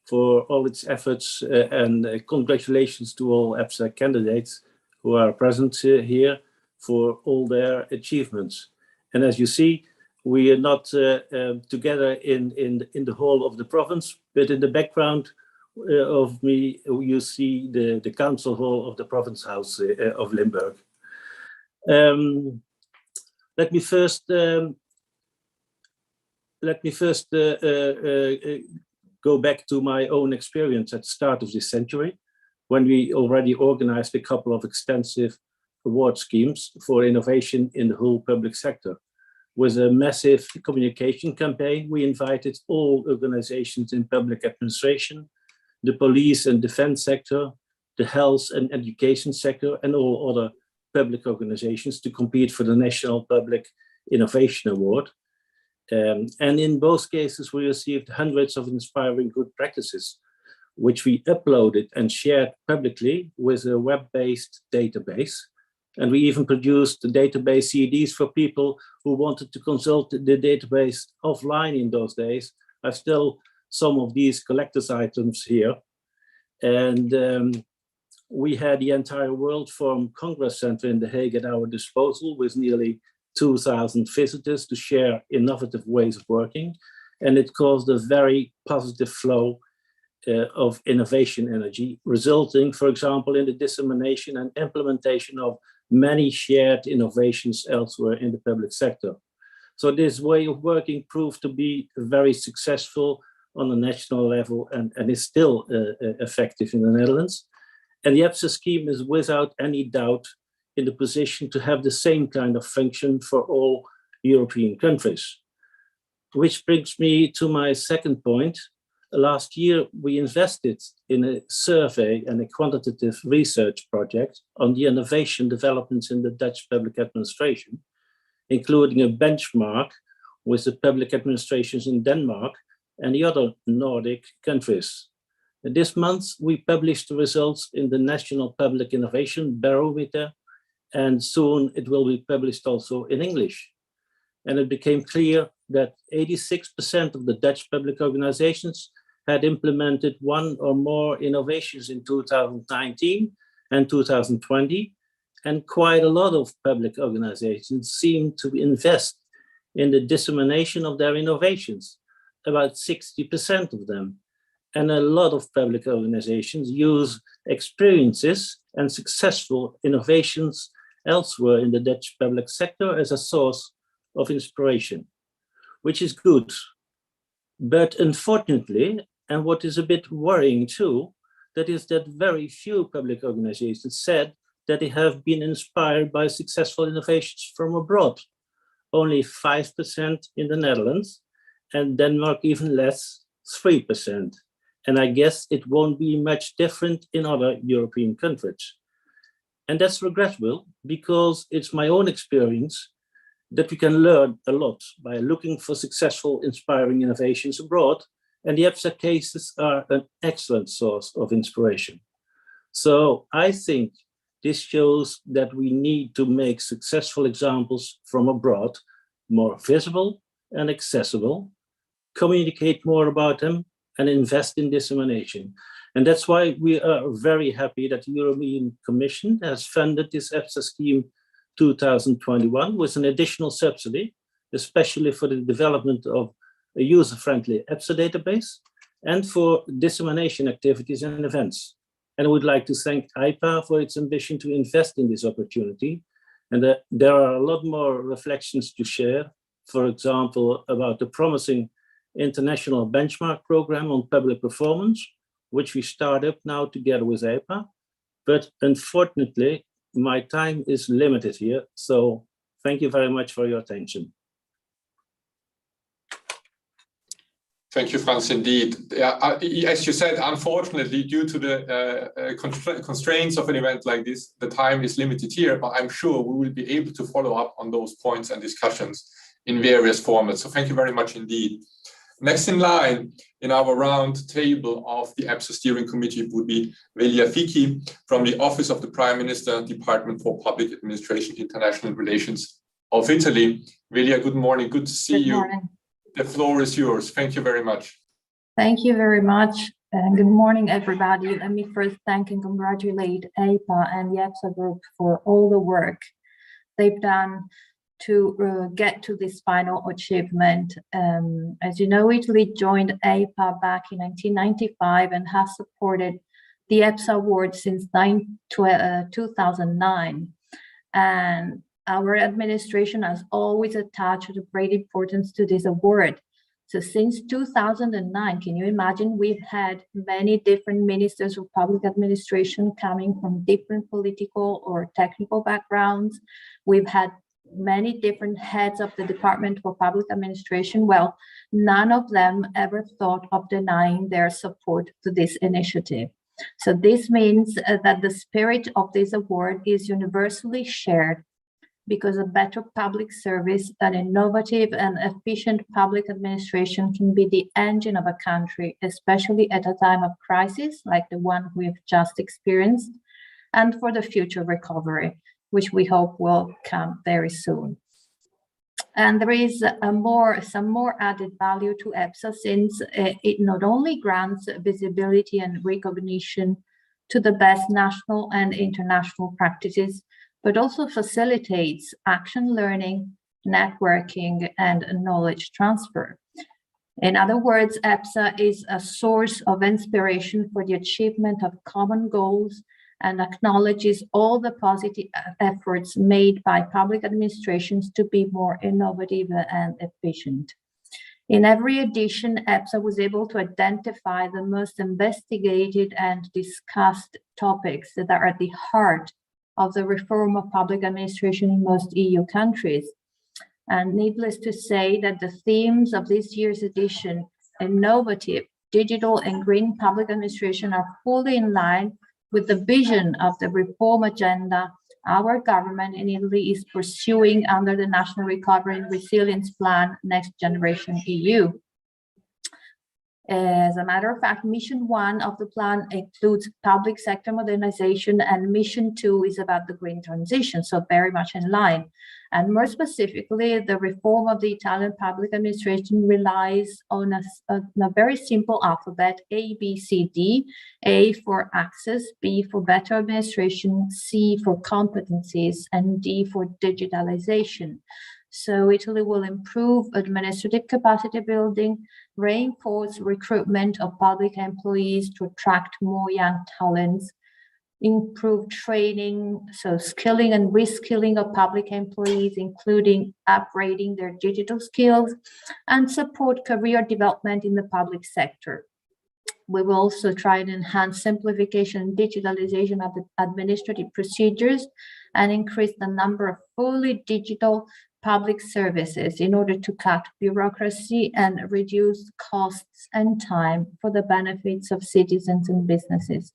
for all its efforts, and congratulations to all EPSA candidates who are present here for all their achievements. And as you see, we are not together in the whole of the province, but in the background of me, you see the council hall of the province house of Limburg. Let me first go back to my own experience at the start of this century, when we already organized a couple of extensive award schemes for innovation in the whole public sector. With a massive communication campaign, we invited all organizations in public administration, the police and defense sector, the health and education sector, and all other public organizations to compete for the National Public Innovation Award. And in both cases, we received hundreds of inspiring good practices, which we uploaded and shared publicly with a web-based database. And we even produced the database CDs for people who wanted to consult the database offline in those days. I've still some of these collector's items here. And we had the entire World Forum Congress Center in The Hague at our disposal, with nearly 2,000 visitors to share innovative ways of working. And it caused a very positive flow of innovation energy, resulting, for example, in the dissemination and implementation of many shared innovations elsewhere in the public sector. So this way of working proved to be very successful on a national level, and is still effective in the Netherlands. And the EPSA scheme is without any doubt in the position to have the same kind of function for all European countries. Which brings me to my second point. last year we invested in a survey and a quantitative research project on the innovation developments in the Dutch public administration, including a benchmark with the public administrations in Denmark and the other Nordic countries. This month, we published the results in the National Public Innovation Barometer, and soon it will be published also in English. And it became clear that 86% of the Dutch public organizations had implemented one or more innovations in 2019 and 2020, and quite a lot of public organizations seem to invest in the dissemination of their innovations, about 60% of them. And a lot of public organizations use experiences and successful innovations elsewhere in the Dutch public sector as a source of inspiration, which is good. But unfortunately, and what is a bit worrying too, that is that very few public organizations said that they have been inspired by successful innovations from abroad. Only 5% in the Netherlands, and Denmark even less, 3%. And I guess it won't be much different in other European countries. And that's regrettable because it's my own experience that we can learn a lot by looking for successful, inspiring innovations abroad. And the EPSA cases are an excellent source of inspiration. So I think this shows that we need to make successful examples from abroad more visible and accessible, communicate more about them, and invest in dissemination. And that's why we are very happy that the European Commission has funded this EPSA scheme 2021 with an additional subsidy, especially for the development of a user-friendly EPSA database and for dissemination activities and events. And I would like to thank IPA for its ambition to invest in this opportunity. And there are a lot more reflections to share, for example, about the promising international benchmark program on public performance, which we start up now together with IPA. But unfortunately, my time is limited here. So thank you very much for your attention. Thank you, Frans, indeed. As you said, unfortunately, due to the constraints of an event like this, the time is limited here, but I'm sure we will be able to follow up on those points and discussions in various formats. So thank you very much indeed. Next in line in our round table of the EPSA Steering Committee would be Velia Fiki from the Office of the Prime Minister, Department for Public Administration, International Relations of Italy. Velia, good morning. Good to see you. Good morning. The floor is yours. Thank you very much. Thank you very much. And good morning, everybody. Let me first thank and congratulate IPA and the EPSA group for all the work they've done to get to this final achievement. As you know, Italy joined IPA back in 1995 and has supported the EPSA award since 2009. And our administration has always attached great importance to this award. So since 2009, can you imagine, we've had many different ministers of public administration coming from different political or technical backgrounds. We've had many different heads of the Department for Public Administration. Well, none of them ever thought of denying their support to this initiative. So this means that the spirit of this award is universally shared, because a better public service, an innovative and efficient public administration can be the engine of a country, especially at a time of crisis like the one we've just experienced, and for the future recovery, which we hope will come very soon. And there is some more added value to EPSA, since it not only grants visibility and recognition to the best national and international practices, but also facilitates action learning, networking, and knowledge transfer. In other words, EPSA is a source of inspiration for the achievement of common goals and acknowledges all the positive efforts made by public administrations to be more innovative and efficient. In every edition, EPSA was able to identify the most investigated and discussed topics that are at the heart of the reform of public administration in most EU countries. And needless to say that the themes of this year's edition, innovative, digital and green public administration are fully in line with the vision of the reform agenda our government in Italy is pursuing under the National Recovery and Resilience Plan, Next Generation EU. As a matter of fact, Mission 1 of the plan includes public sector modernization, and Mission 2 is about the green transition, so very much in line. And more specifically, the reform of the Italian public administration relies on a very simple alphabet, A, B, C, D. A for access, B for better administration, C for competencies, and D for digitalization. So Italy will improve administrative capacity building, reinforce recruitment of public employees to attract more young talents, improve training, so skilling and reskilling of public employees, including upgrading their digital skills, and support career development in the public sector. We will also try and enhance simplification and digitalization of the administrative procedures and increase the number of fully digital public services in order to cut bureaucracy and reduce costs and time for the benefits of citizens and businesses.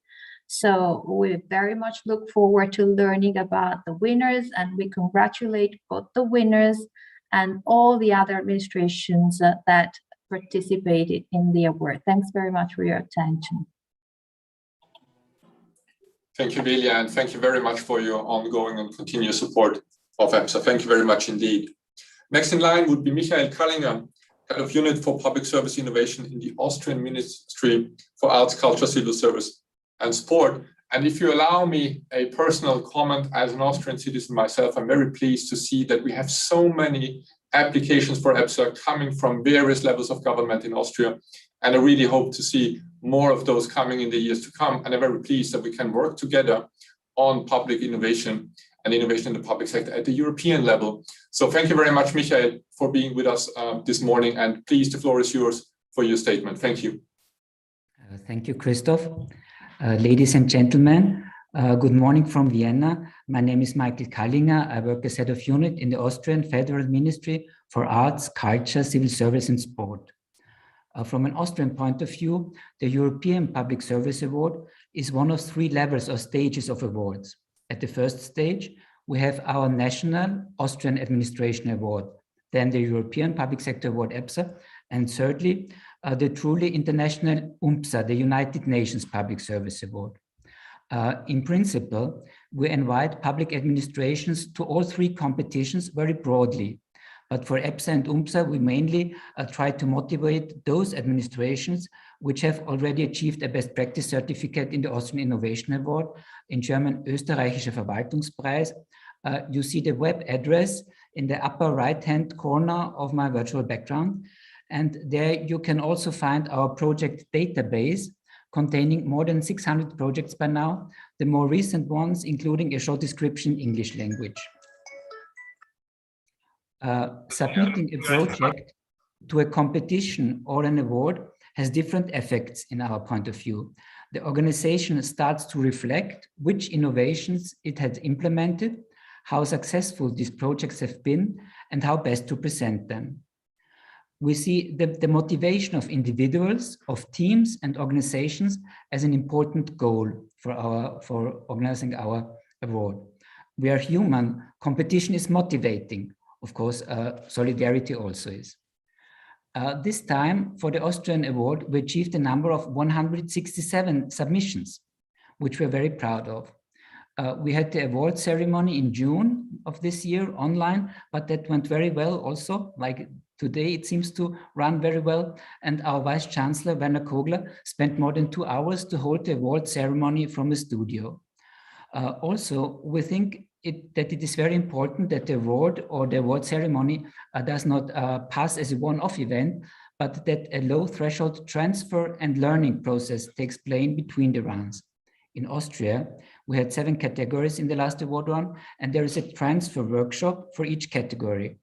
So we very much look forward to learning about the winners, and we congratulate both the winners and all the other administrations that participated in the award. Thanks very much for your attention. Thank you, Delia, and thank you very much for your ongoing and continuous support of EPSA. Thank you very much indeed. Next in line would be Michael Kallinger, Head of Unit for Public Service Innovation in the Austrian Ministry for Arts, Culture, Civil Service and Sport. And if you allow me a personal comment as an Austrian citizen myself, I'm very pleased to see that we have so many applications for EPSA coming from various levels of government in Austria. And I really hope to see more of those coming in the years to come. And I'm very pleased that we can work together on public innovation and innovation in the public sector at the European level. So thank you very much, Michael, for being with us this morning. And please, the floor is yours for your statement. Thank you. Thank you, Christoph. Ladies and gentlemen, good morning from Vienna. My name is Michael Kallinger. I work as Head of Unit in the Austrian Federal Ministry for Arts, Culture, Civil Service and Sport. From an Austrian point of view, the European Public Service Award is one of 3 levels or stages of awards. At the first stage, we have our national Austrian Administration Award, then the European Public Sector Award EPSA, and thirdly, the truly international UNPSA, the United Nations Public Service Award. In principle, we invite public administrations to all 3 competitions very broadly. But for EPSA and UNPSA, we mainly try to motivate those administrations which have already achieved a best practice certificate in the Austrian Innovation Award, in German Österreichischer Verwaltungspreis. You see the web address in the upper right-hand corner of my virtual background. And there you can also find our project database containing more than 600 projects by now, the more recent ones including a short description in English language. Submitting a project to a competition or an award has different effects in our point of view. The organization starts to reflect which innovations it has implemented, how successful these projects have been, and how best to present them. We see the motivation of individuals, of teams and organizations as an important goal for organizing our award. We are human. Competition is motivating. Of course, solidarity also is. This time, for the Austrian award, we achieved a number of 167 submissions, which we're very proud of. We had the award ceremony in June of this year online, but that went very well also. Like today, it seems to run very well. And our Vice Chancellor, Werner Kogler, spent more than 2 hours to hold the award ceremony from a studio. Also, we think that it is very important that the award or the award ceremony does not pass as a one-off event, but that a low threshold transfer and learning process takes place between the rounds. In Austria, we had 7 categories in the last award run, and there is a transfer workshop for each category.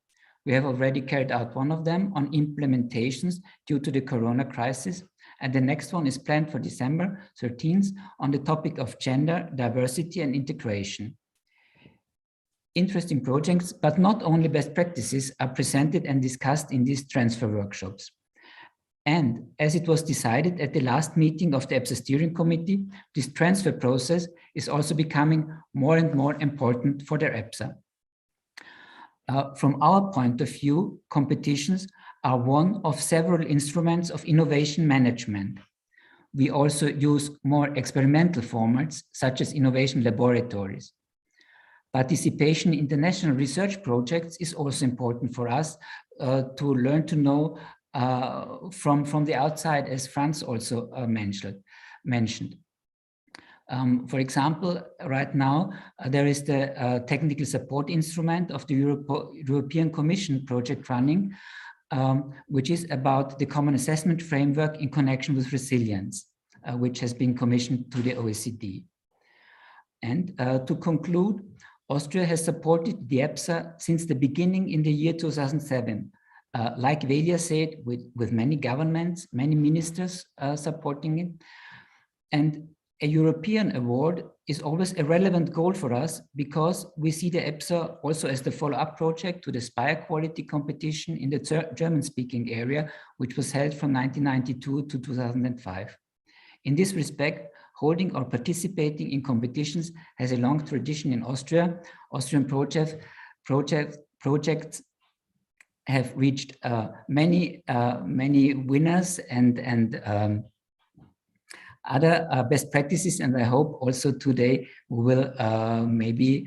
We have already carried out one of them on implementations due to the Corona crisis, and the next one is planned for December 13th on the topic of gender, diversity and integration. Interesting projects, but not only best practices, are presented and discussed in these transfer workshops. And as it was decided at the last meeting of the EPSA steering committee, this transfer process is also becoming more and more important for their EPSA. From our point of view, competitions are one of several instruments of innovation management. We also use more experimental formats, such as innovation laboratories. Participation in international research projects is also important for us to learn to know from the outside, as Franz also mentioned. For example, right now, there is the technical support instrument of the European Commission project running, which is about the common assessment framework in connection with resilience, which has been commissioned to the OECD. And to conclude, Austria has supported the EPSA since the beginning in the year 2007. Like Velia said, with many governments, many ministers supporting it. And a European award is always a relevant goal for us because we see the EPSA also as the follow-up project to the Spire Quality competition in the German-speaking area, which was held from 1992 to 2005. In this respect, holding or participating in competitions has a long tradition in Austria. Austrian projects have reached many winners and other best practices, and I hope also today we will maybe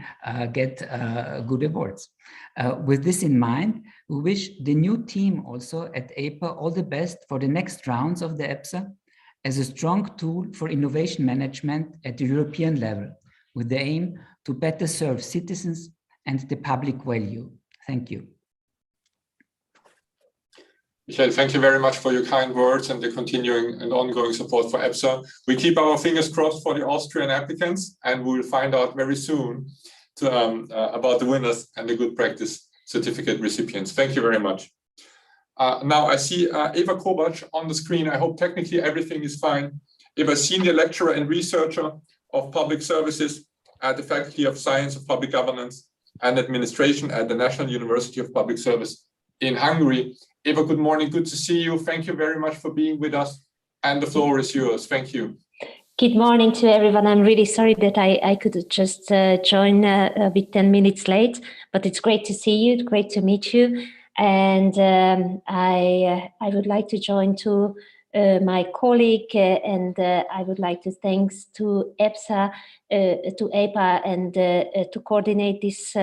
get good awards. With this in mind, we wish the new team also at EPA all the best for the next rounds of the EPSA as a strong tool for innovation management at the European level, with the aim to better serve citizens and the public value. Thank you. Michael, thank you very much for your kind words and the continuing and ongoing support for EPSA. We keep our fingers crossed for the Austrian applicants, and we will find out very soon about the winners and the good practice certificate recipients. Thank you very much. Now I see Eva Kovac on the screen. I hope technically everything is fine. Eva, senior lecturer and researcher of public services at the Faculty of Science of Public Governance and Administration at the National University of Public Service in Hungary. Eva, good morning. Good to see you. Thank you very much for being with us. And the floor is yours. Thank you. Good morning to everyone. I'm really sorry that I could just join a bit 10 minutes late, but it's great to see you. Great to meet you. And I would like to join to my colleague, and I would like to thanks to EPSA, to EPA, and to coordinate this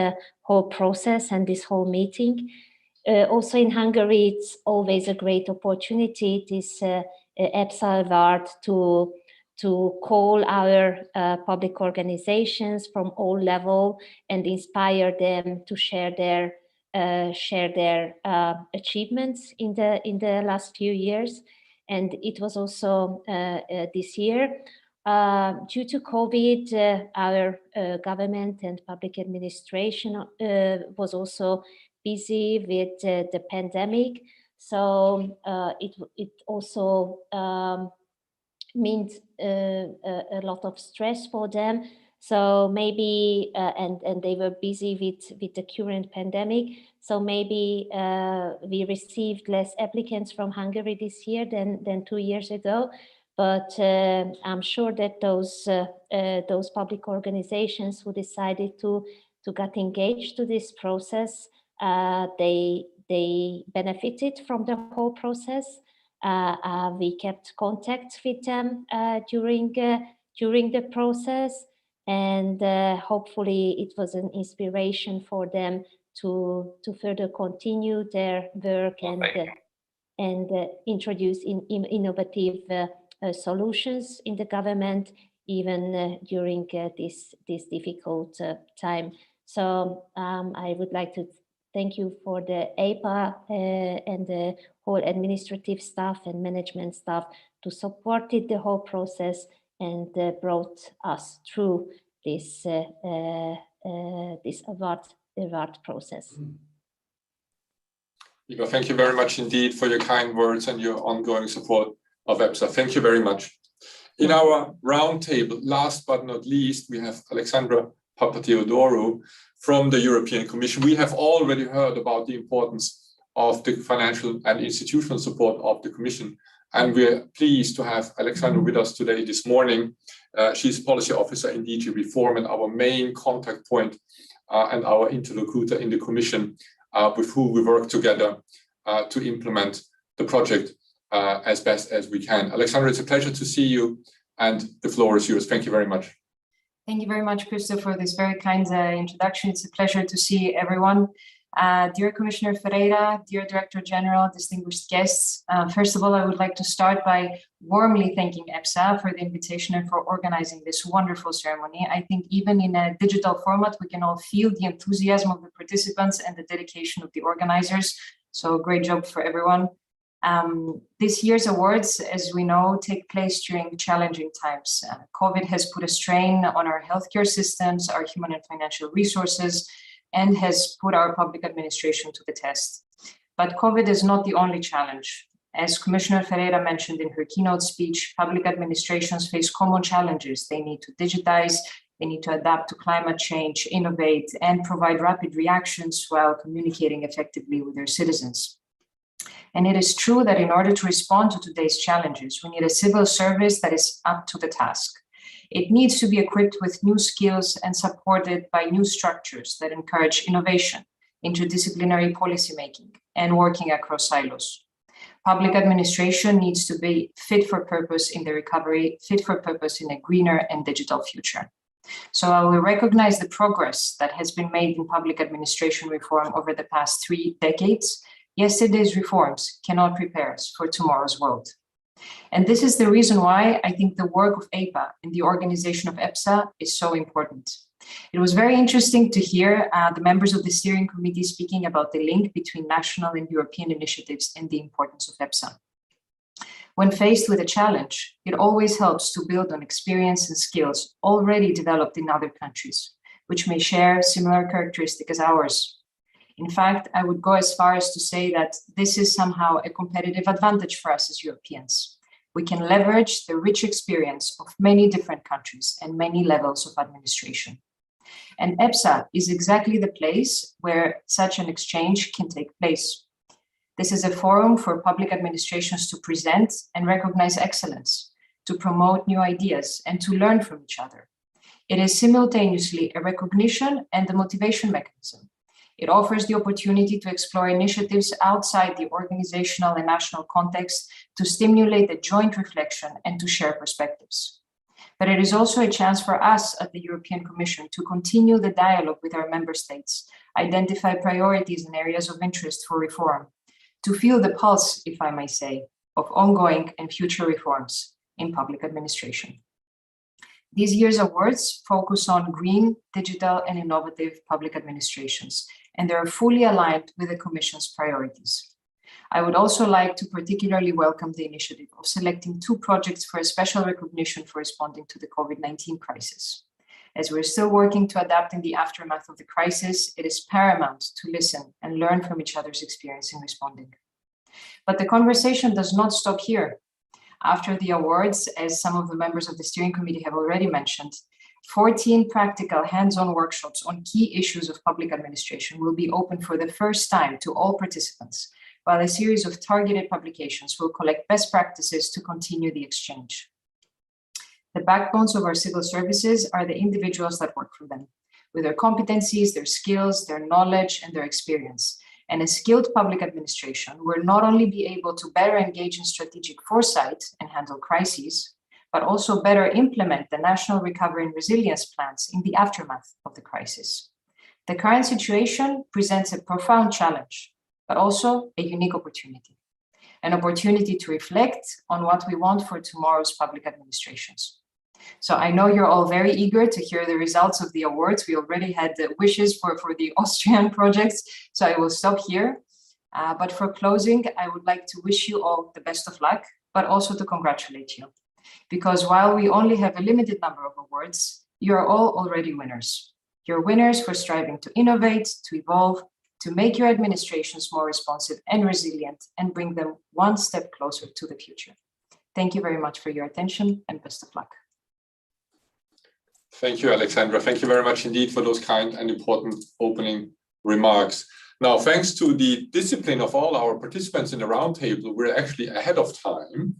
whole process and this whole meeting. Also in Hungary, it's always a great opportunity, this EPSA award, to call our public organizations from all levels and inspire them to share their achievements in the last few years. And it was also this year. Due to COVID, our government and public administration was also busy with the pandemic. So it also means a lot of stress for them. So maybe, and they were busy with the current pandemic. So maybe we received less applicants from Hungary this year than 2 years ago. But I'm sure that those public organizations who decided to get engaged to this process, they benefited from the whole process. We kept contact with them during the process, and hopefully it was an inspiration for them to further continue their work and introduce innovative solutions in the government, even during this difficult time. So I would like to thank you for the EPA and the whole administrative staff and management staff to support the whole process and brought us through this award process. Eva, thank you very much indeed for your kind words and your ongoing support of EPSA. Thank you very much. In our roundtable, last but not least, we have Alexandra Papatheodorou from the European Commission. We have already heard about the importance of the financial and institutional support of the Commission. And we're pleased to have Alexandra with us today this morning. She's Policy Officer in DG Reform and our main contact point and our interlocutor in the Commission, with whom we work together to implement the project as best as we can. Alexandra, it's a pleasure to see you, and the floor is yours. Thank you very much. Thank you very much, Christoph, for this very kind introduction. It's a pleasure to see everyone. Dear Commissioner Ferreira, dear Director General, distinguished guests, first of all, I would like to start by warmly thanking EPSA for the invitation and for organizing this wonderful ceremony. I think even in a digital format, we can all feel the enthusiasm of the participants and the dedication of the organizers. So great job for everyone. This year's awards, as we know, take place during challenging times. COVID has put a strain on our healthcare systems, our human and financial resources, and has put our public administration to the test. But COVID is not the only challenge. As Commissioner Ferreira mentioned in her keynote speech, public administrations face common challenges. They need to digitize, they need to adapt to climate change, innovate, and provide rapid reactions while communicating effectively with their citizens. And it is true that in order to respond to today's challenges, we need a civil service that is up to the task. It needs to be equipped with new skills and supported by new structures that encourage innovation, interdisciplinary policymaking, and working across silos. Public administration needs to be fit for purpose in the recovery, fit for purpose in a greener and digital future. So I will recognize the progress that has been made in public administration reform over the past 3 decades. Yesterday's reforms cannot prepare us for tomorrow's world. And this is the reason why I think the work of APA and the organization of EPSA is so important. It was very interesting to hear the members of the steering committee speaking about the link between national and European initiatives and the importance of EPSA. When faced with a challenge, it always helps to build on experience and skills already developed in other countries, which may share similar characteristics as ours. In fact, I would go as far as to say that this is somehow a competitive advantage for us as Europeans. We can leverage the rich experience of many different countries and many levels of administration. And EPSA is exactly the place where such an exchange can take place. This is a forum for public administrations to present and recognize excellence, to promote new ideas, and to learn from each other. It is simultaneously a recognition and a motivation mechanism. It offers the opportunity to explore initiatives outside the organizational and national context to stimulate a joint reflection and to share perspectives. But it is also a chance for us at the European Commission to continue the dialogue with our member states, identify priorities and areas of interest for reform, to feel the pulse, if I may say, of ongoing and future reforms in public administration. These year's awards focus on green, digital, and innovative public administrations, and they are fully aligned with the Commission's priorities. I would also like to particularly welcome the initiative of selecting 2 projects for a special recognition for responding to the COVID-19 crisis. As we're still working to adapt in the aftermath of the crisis, it is paramount to listen and learn from each other's experience in responding. But the conversation does not stop here. After the awards, as some of the members of the steering committee have already mentioned, 14 practical hands-on workshops on key issues of public administration will be open for the first time to all participants, while a series of targeted publications will collect best practices to continue the exchange. The backbones of our civil services are the individuals that work for them, with their competencies, their skills, their knowledge, and their experience. And a skilled public administration will not only be able to better engage in strategic foresight and handle crises, but also better implement the national recovery and resilience plans in the aftermath of the crisis. The current situation presents a profound challenge, but also a unique opportunity. An opportunity to reflect on what we want for tomorrow's public administrations. So I know you're all very eager to hear the results of the awards. We already had the wishes for the Austrian projects, so I will stop here. But for closing, I would like to wish you all the best of luck, but also to congratulate you. Because while we only have a limited number of awards, you are all already winners. You're winners for striving to innovate, to evolve, to make your administrations more responsive and resilient, and bring them one step closer to the future. Thank you very much for your attention, and best of luck. Thank you, Alexandra. Thank you very much indeed for those kind and important opening remarks. Now, thanks to the discipline of all our participants in the roundtable, we're actually ahead of time.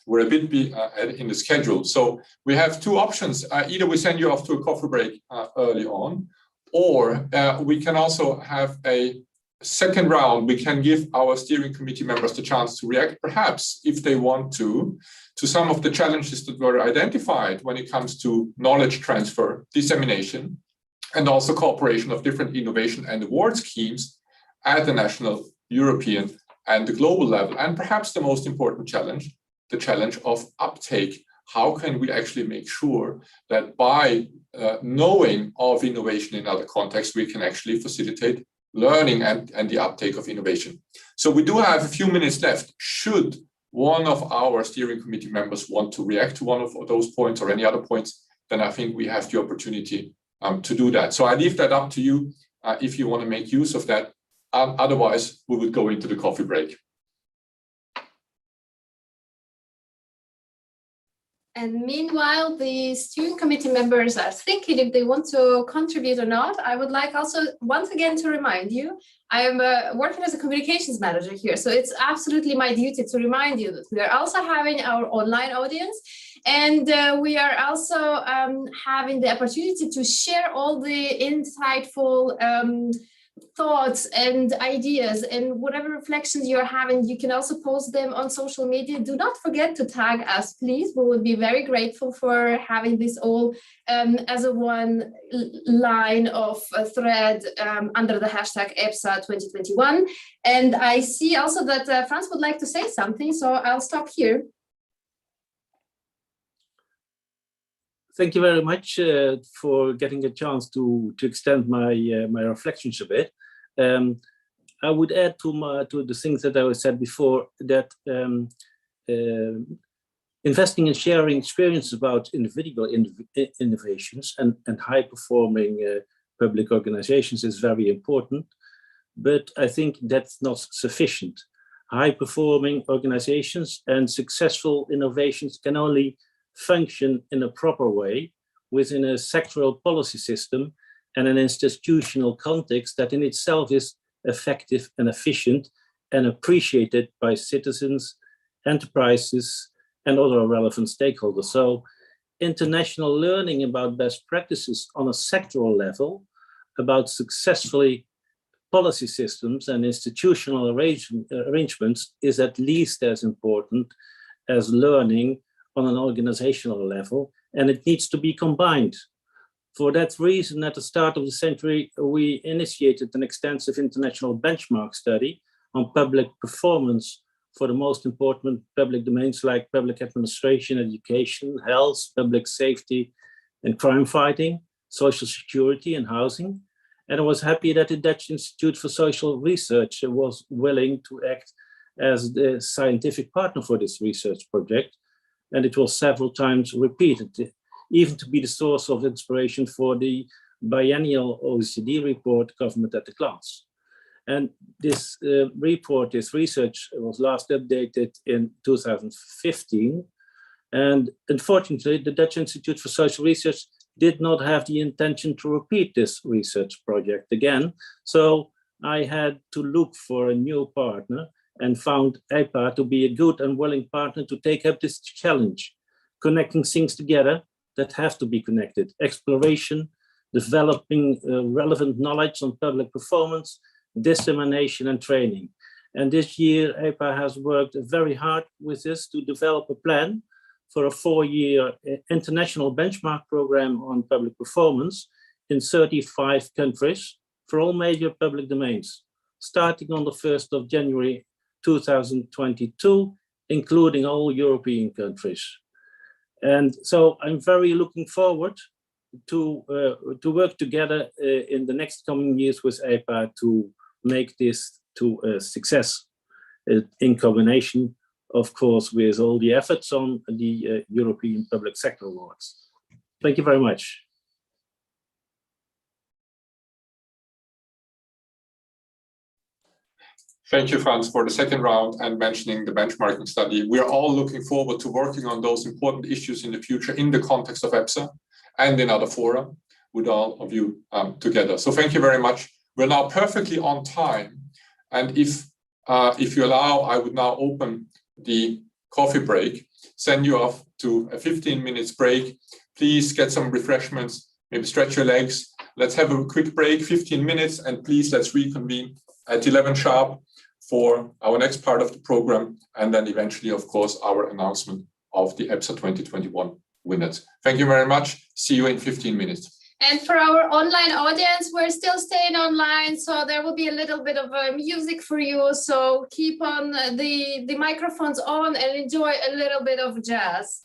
We're a bit in the schedule. So we have two options. Either we send you off to a coffee break early on, or we can also have a second round. We can give our steering committee members the chance to react, perhaps, if they want to some of the challenges that were identified when it comes to knowledge transfer, dissemination, and also cooperation of different innovation and award schemes at the national, European, and the global level. And perhaps the most important challenge, the challenge of uptake. How can we actually make sure that by knowing of innovation in other contexts, we can actually facilitate learning and the uptake of innovation? So we do have a few minutes left. Should one of our steering committee members want to react to one of those points or any other points, then I think we have the opportunity to do that. So I leave that up to you if you want to make use of that. Otherwise, we would go into the coffee break. And meanwhile, the steering committee members are thinking if they want to contribute or not. I would like also once again to remind you, I am working as a communications manager here. So it's absolutely my duty to remind you that we are also having our online audience. And we are also having the opportunity to share all the insightful thoughts and ideas, and whatever reflections you're having, you can also post them on social media. Do not forget to tag us, please. We would be very grateful for having this all as a one line of a thread under the hashtag EPSA 2021. And I see also that Franz would like to say something, so I'll stop here. Thank you very much for getting a chance to extend my reflections a bit. I would add to the things that I said before that investing and sharing experience about individual innovations and high-performing public organizations is very important, but I think that's not sufficient. High-performing organizations and successful innovations can only function in a proper way within a sectoral policy system and an institutional context that in itself is effective and efficient and appreciated by citizens, enterprises, and other relevant stakeholders. So international learning about best practices on a sectoral level, about successfully policy systems and institutional arrangements is at least as important as learning on an organizational level, and it needs to be combined. For that reason, at the start of the century, we initiated an extensive international benchmark study on public performance for the most important public domains like public administration, education, health, public safety, and crime fighting, social security, and housing. And I was happy that the Dutch Institute for Social Research was willing to act as the scientific partner for this research project. And it was several times repeated, even to be the source of inspiration for the biennial OECD report, Government at a Glance. And this report, this research was last updated in 2015. And unfortunately, the Dutch Institute for Social Research did not have the intention to repeat this research project again. So I had to look for a new partner and found EPA to be a good and willing partner to take up this challenge, connecting things together that have to be connected. Exploration, developing relevant knowledge on public performance, dissemination and training. And this year, EPA has worked very hard with this to develop a plan for a 4-year international benchmark program on public performance in 35 countries for all major public domains, starting on the 1st of January 2022, including all European countries. And so I'm very looking forward to work together in the next coming years with EPA to make this to a success in combination, of course, with all the efforts on the European Public Sector Awards. Thank you very much. Thank you, Franz, for the second round and mentioning the benchmarking study. We are all looking forward to working on those important issues in the future in the context of EPSA and in other fora with all of you together. So thank you very much. We're now perfectly on time. And if you allow, I would now open the coffee break, send you off to a 15 minutes break. Please get some refreshments, maybe stretch your legs. Let's have a quick break, 15 minutes, and please let's reconvene at 11 sharp for our next part of the program, and then eventually, of course, our announcement of the EPSA 2021 winners. Thank you very much. See you in 15 minutes. And for our online audience, we're still staying online, so there will be a little bit of music for you. So keep on the microphones on and enjoy a little bit of jazz.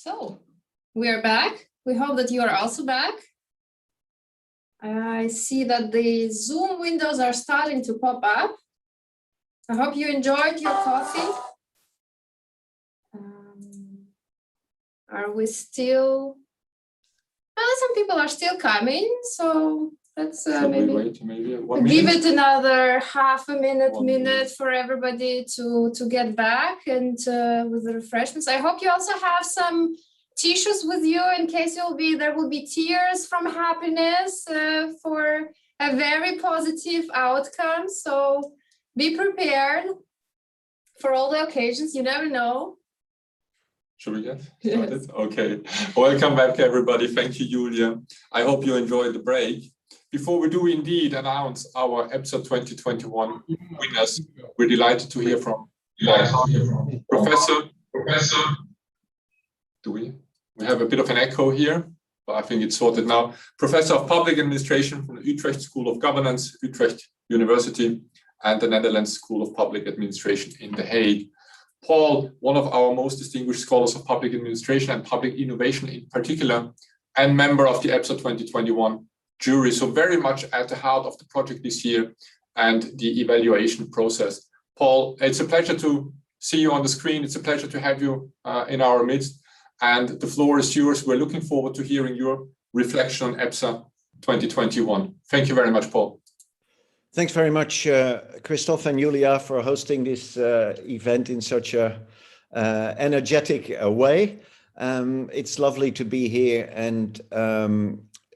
So we are back. We hope that you are also back. I see that the Zoom windows are starting to pop up. I hope you enjoyed your coffee. Are we still? Some people are still coming, so let's maybe give it another half a minute for everybody to get back and with the refreshments. I hope you also have some tissues with you in case there will be tears from happiness for a very positive outcome. So be prepared for all the occasions. You never know. Should we get started? Yes. Okay. Welcome back, everybody. Thank you, Julia. I hope you enjoyed the break. Before we do indeed announce our EPSA 2021 winners, we're delighted to hear from Professor. Do we? We have a bit of an echo here, but I think it's sorted now. Professor of Public Administration from the Utrecht School of Governance, Utrecht University, and the Netherlands School of Public Administration in The Hague. Paul, one of our most distinguished scholars of public administration and public innovation in particular, and member of the EPSA 2021 jury, so very much at the heart of the project this year and the evaluation process. Paul, it's a pleasure to see you on the screen. It's a pleasure to have you in our midst. And the floor is yours. We're looking forward to hearing your reflection on EPSA 2021. Thank you very much, Paul. Thanks very much, Christoph and Julia, for hosting this event in such a energetic way. It's lovely to be here, and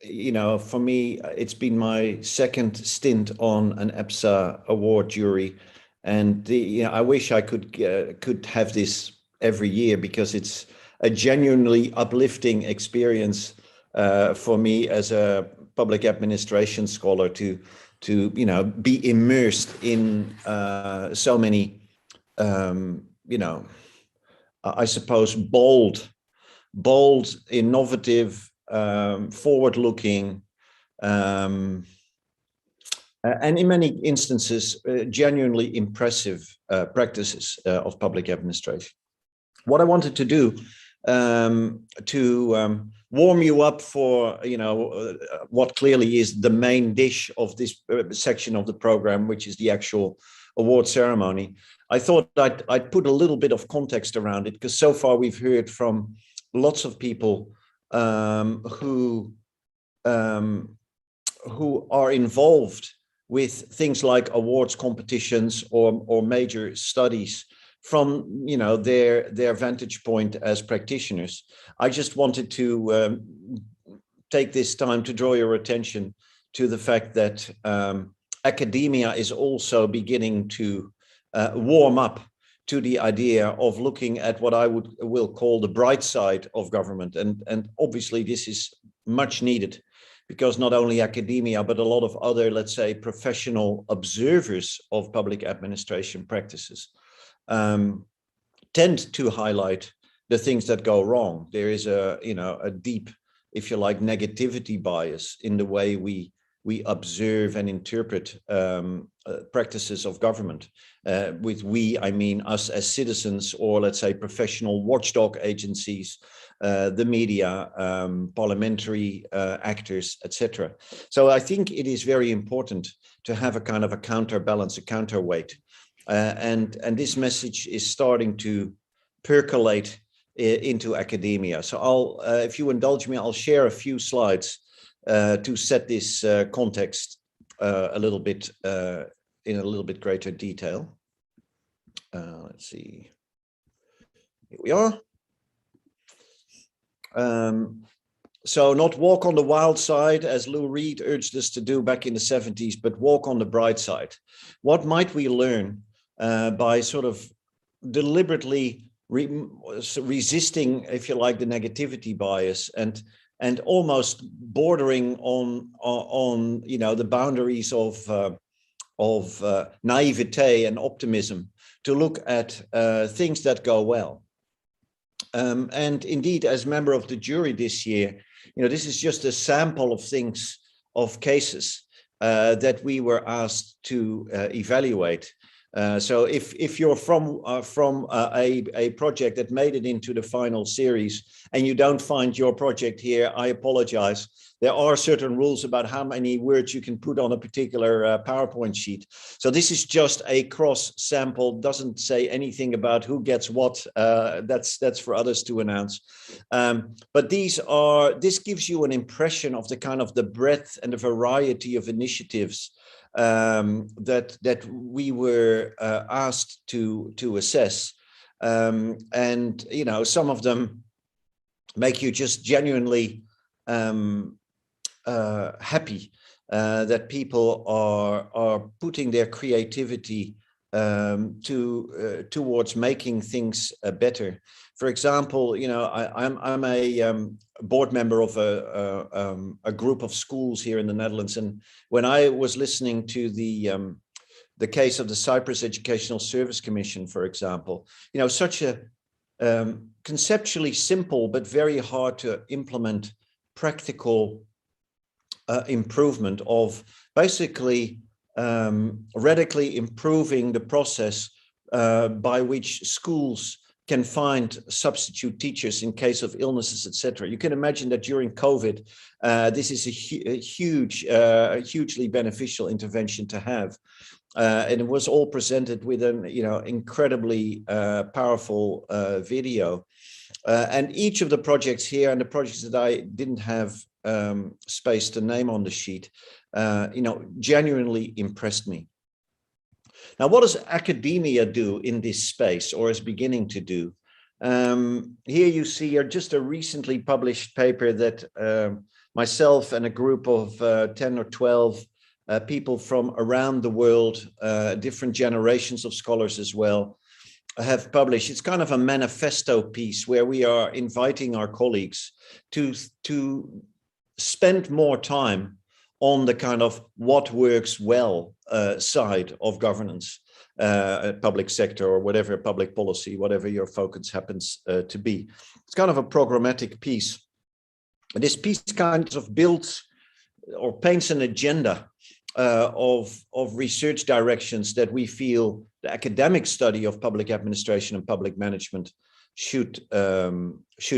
you know, for me, it's been my second stint on an EPSA award jury, and you know, I wish I could have this every year, because it's a genuinely uplifting experience for me as a public administration scholar to you know, be immersed in so many you know, I suppose bold, innovative, forward-looking, and in many instances genuinely impressive practices of public administration. What I wanted to do to warm you up for, you know, what clearly is the main dish of this section of the program, which is the actual award ceremony, I thought I'd put a little bit of context around it, because so far we've heard from lots of people who are involved with things like awards competitions or major studies from, you know, their vantage point as practitioners. I just wanted to take this time to draw your attention to the fact that academia is also beginning to warm up to the idea of looking at what I will call the bright side of government. And obviously this is much needed, because not only academia, but a lot of other, let's say, professional observers of public administration practices tend to highlight the things that go wrong. There is a, you know, a deep, if you like, negativity bias in the way we observe and interpret practices of government. With we, I mean us as citizens, or let's say professional watchdog agencies, the media, parliamentary actors, etc. So I think it is very important to have a kind of a counterbalance, a counterweight. And this message is starting to percolate into academia. So I'll, if you indulge me, I'll share a few slides to set this context a little bit in a little bit greater detail. Let's see. Here we are. So not walk on the wild side, as Lou Reed urged us to do back in the 70s, but walk on the bright side. What might we learn by sort of deliberately resisting, if you like, the negativity bias and almost bordering on you know, the boundaries of naivete and optimism, to look at things that go well. And indeed, as member of the jury this year, you know, this is just a sample of things, of cases that we were asked to evaluate. So if you're from a project that made it into the final series and you don't find your project here, I apologize. There are certain rules about how many words you can put on a particular PowerPoint sheet. So this is just a cross sample, doesn't say anything about who gets what. That's for others to announce. But this gives you an impression of the kind of the breadth and the variety of initiatives that we were asked to assess, and you know, some of them make you just genuinely happy that people are putting their creativity towards making things better. For example, you know, I'm a board member of a group of schools here in the Netherlands, and when I was listening to the case of the Cyprus Educational Service Commission, for example, you know, such a conceptually simple but very hard to implement practical improvement of basically radically improving the process by which schools can find substitute teachers in case of illnesses, etc. You can imagine that during COVID, this is a huge, hugely beneficial intervention to have. And it was all presented with an incredibly powerful video. And each of the projects here and the projects that I didn't have space to name on the sheet, genuinely impressed me. Now, what does academia do in this space, or is beginning to do? Here you see just a recently published paper that myself and a group of 10 or 12 people from around the world, different generations of scholars as well, have published. It's kind of a manifesto piece where we are inviting our colleagues to spend more time on the kind of what works well side of governance, public sector, or whatever, public policy, whatever your focus happens to be. It's kind of a programmatic piece. And this piece kind of builds or paints an agenda of research directions that we feel the academic study of public administration and public management should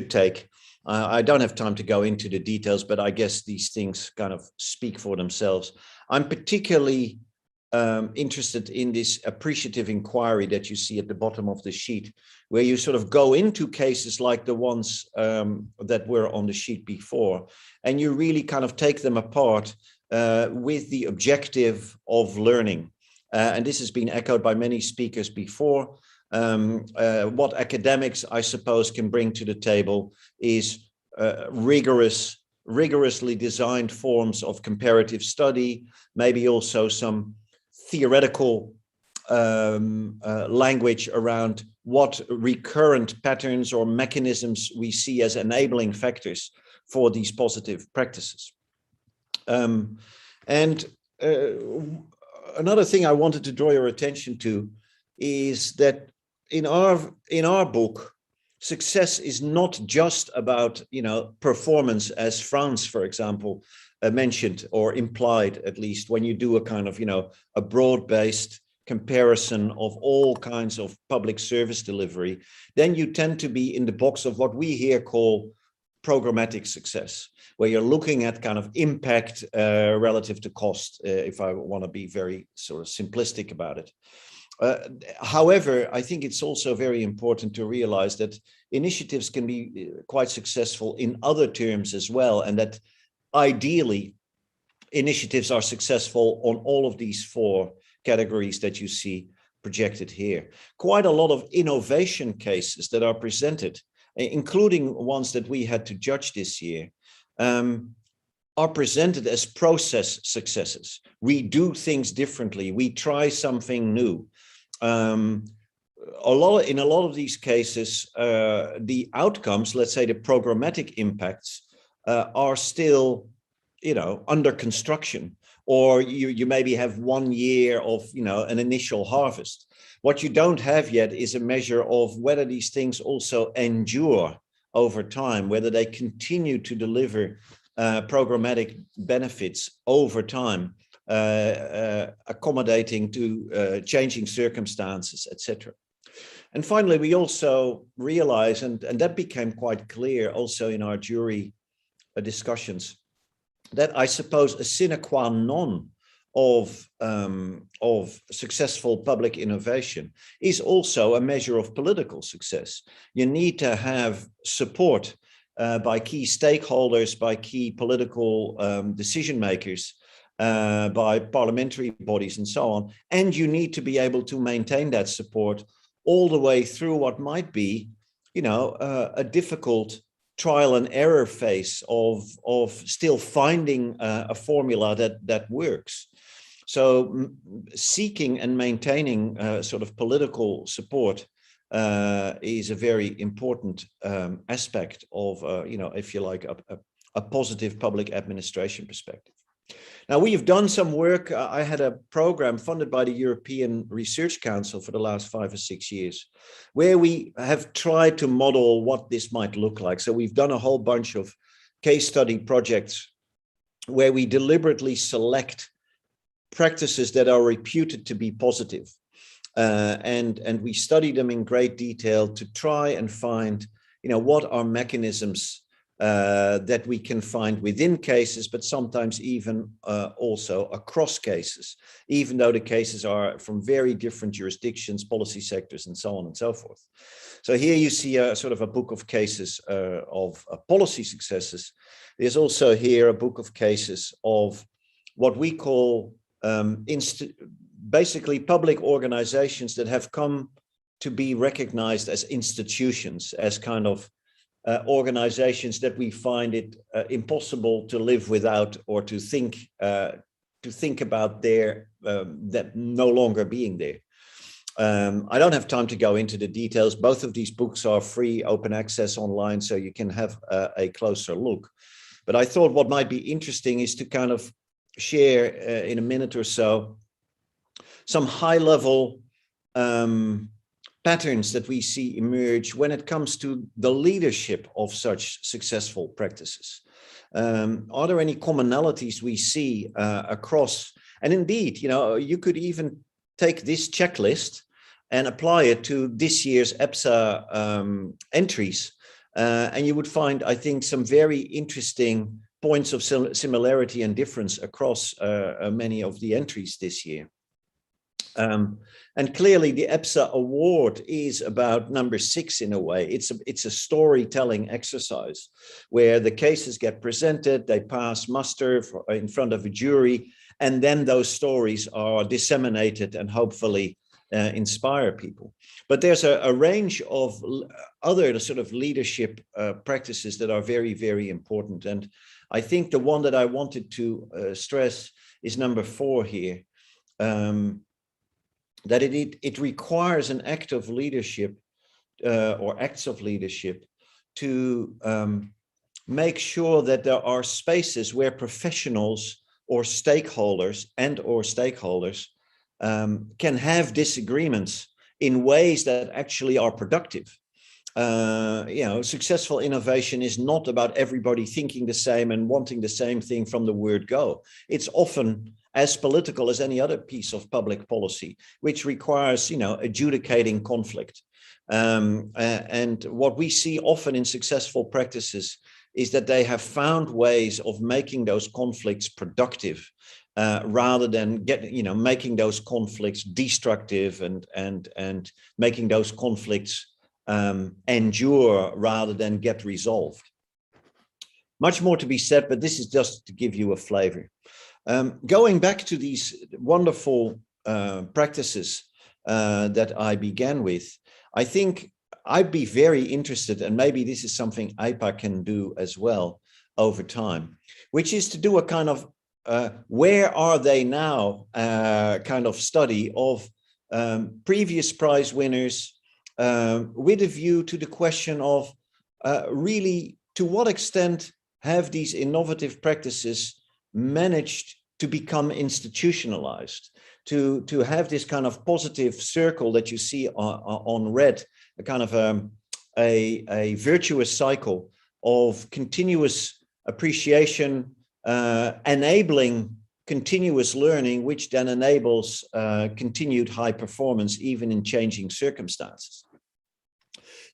take. I don't have time to go into the details, but I guess these things kind of speak for themselves. I'm particularly interested in this appreciative inquiry that you see at the bottom of the sheet, where you sort of go into cases like the ones that were on the sheet before, and you really kind of take them apart with the objective of learning. And this has been echoed by many speakers before. What academics, I suppose, can bring to the table is rigorously designed forms of comparative study, maybe also some theoretical language around what recurrent patterns or mechanisms we see as enabling factors for these positive practices. Another thing I wanted to draw your attention to is that in our book, success is not just about performance, as Frans, for example, mentioned or implied, at least, when you do a kind of a broad-based comparison of all kinds of public service delivery. Then you tend to be in the box of what we here call programmatic success, where you're looking at kind of impact relative to cost, if I want to be very sort of simplistic about it. However, I think it's also very important to realize that initiatives can be quite successful in other terms as well, and that ideally initiatives are successful on all of these four categories that you see projected here. Quite a lot of innovation cases that are presented, including ones that we had to judge this year, are presented as process successes. We do things differently. We try something new. In a lot of these cases, the outcomes, let's say the programmatic impacts, are still, under construction, or you maybe have 1 year of, an initial harvest. What you don't have yet is a measure of whether these things also endure over time, whether they continue to deliver programmatic benefits over time, accommodating to changing circumstances, etc. And finally, we also realize, and that became quite clear also in our jury discussions, that I suppose a sine qua non of successful public innovation is also a measure of political success. You need to have support by key stakeholders, by key political decision makers, by parliamentary bodies and so on. And you need to be able to maintain that support all the way through what might be, a difficult trial and error phase of still finding a formula that works. So seeking and maintaining sort of political support is a very important aspect of, if you like, a positive public administration perspective. Now, we have done some work. I had a program funded by the European Research Council for the last 5 or 6 years, where we have tried to model what this might look like. So we've done a whole bunch of case study projects where we deliberately select practices that are reputed to be positive. And we study them in great detail to try and find, what are mechanisms that we can find within cases, but sometimes even also across cases, even though the cases are from very different jurisdictions, policy sectors, and so on and so forth. So here you see a sort of a book of cases of policy successes. There's also here a book of cases of what we call basically public organizations that have come to be recognized as institutions, as kind of organizations that we find it impossible to live without, or to think about their that no longer being there. I don't have time to go into the details. Both of these books are free, open access online, so you can have a closer look. But I thought what might be interesting is to kind of share in a minute or so some high-level patterns that we see emerge when it comes to the leadership of such successful practices. Are there any commonalities we see across? And indeed, you know, you could even take this checklist and apply it to this year's EPSA entries, and you would find, I think, some very interesting points of similarity and difference across many of the entries this year. And clearly the EPSA award is about number 6 in a way. It's a storytelling exercise where the cases get presented, they pass muster in front of a jury, and then those stories are disseminated and hopefully inspire people. But there's a range of other sort of leadership practices that are very, very important. And I think the one that I wanted to stress is number 4 here. That it requires an act of leadership or acts of leadership to make sure that there are spaces where professionals or stakeholders can have disagreements in ways that actually are productive. You know, successful innovation is not about everybody thinking the same and wanting the same thing from the word go. It's often as political as any other piece of public policy, which requires, you know, adjudicating conflict. And what we see often in successful practices is that they have found ways of making those conflicts productive, rather than making those conflicts destructive and making those conflicts endure rather than get resolved. Much more to be said, but this is just to give you a flavor. Going back to these wonderful practices that I began with, I think I'd be very interested, and maybe this is something IPA can do as well over time, which is to do a kind of where are they now kind of study of previous prize winners with a view to the question of really to what extent have these innovative practices managed to become institutionalized, to have this kind of positive circle that you see on red, a kind of a virtuous cycle of continuous appreciation, enabling continuous learning, which then enables continued high performance, even in changing circumstances.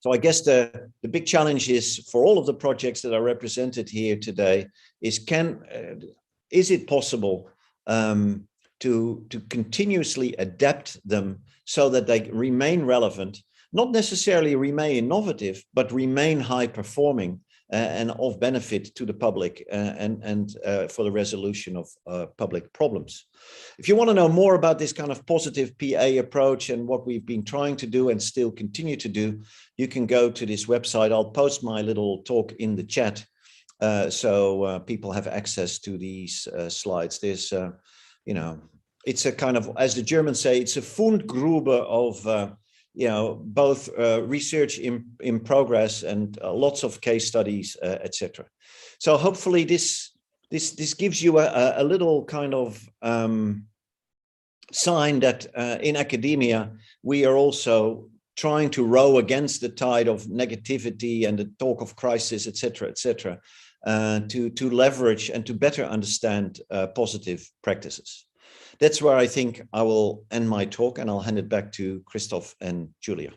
So I guess the big challenge is for all of the projects that are represented here today is it possible to continuously adapt them so that they remain relevant, not necessarily remain innovative, but remain high performing and of benefit to the public and for the resolution of public problems. If you want to know more about this kind of positive PA approach and what we've been trying to do and still continue to do, you can go to this website. I'll post my little talk in the chat so people have access to these slides. There's, you know, it's a kind of, as the Germans say, it's a Fundgrube of you know, both research in progress and lots of case studies, etc. So hopefully this gives you a little kind of sign that in academia we are also trying to row against the tide of negativity and the talk of crisis, etc., etc., to leverage and to better understand positive practices. That's where I think I will end my talk, and I'll hand it back to Christoph and Julia.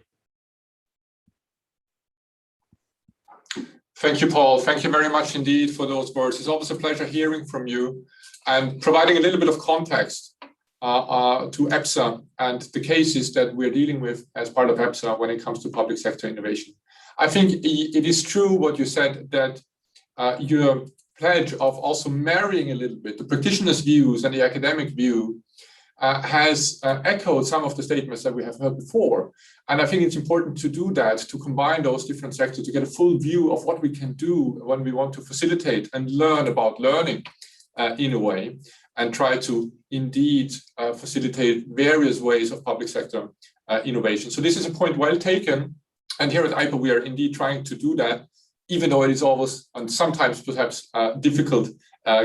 Thank you, Paul. Thank you very much indeed for those words. It's always a pleasure hearing from you and providing a little bit of context to EPSA and the cases that we're dealing with as part of EPSA when it comes to public sector innovation. I think it is true what you said, that your pledge of also marrying a little bit the practitioner's views and the academic view has echoed some of the statements that we have heard before. And I think it's important to do that, to combine those different sectors, to get a full view of what we can do when we want to facilitate and learn about learning in a way, and try to indeed facilitate various ways of public sector innovation. So this is a point well taken. And here at IPA, we are indeed trying to do that, even though it is always, and sometimes perhaps difficult,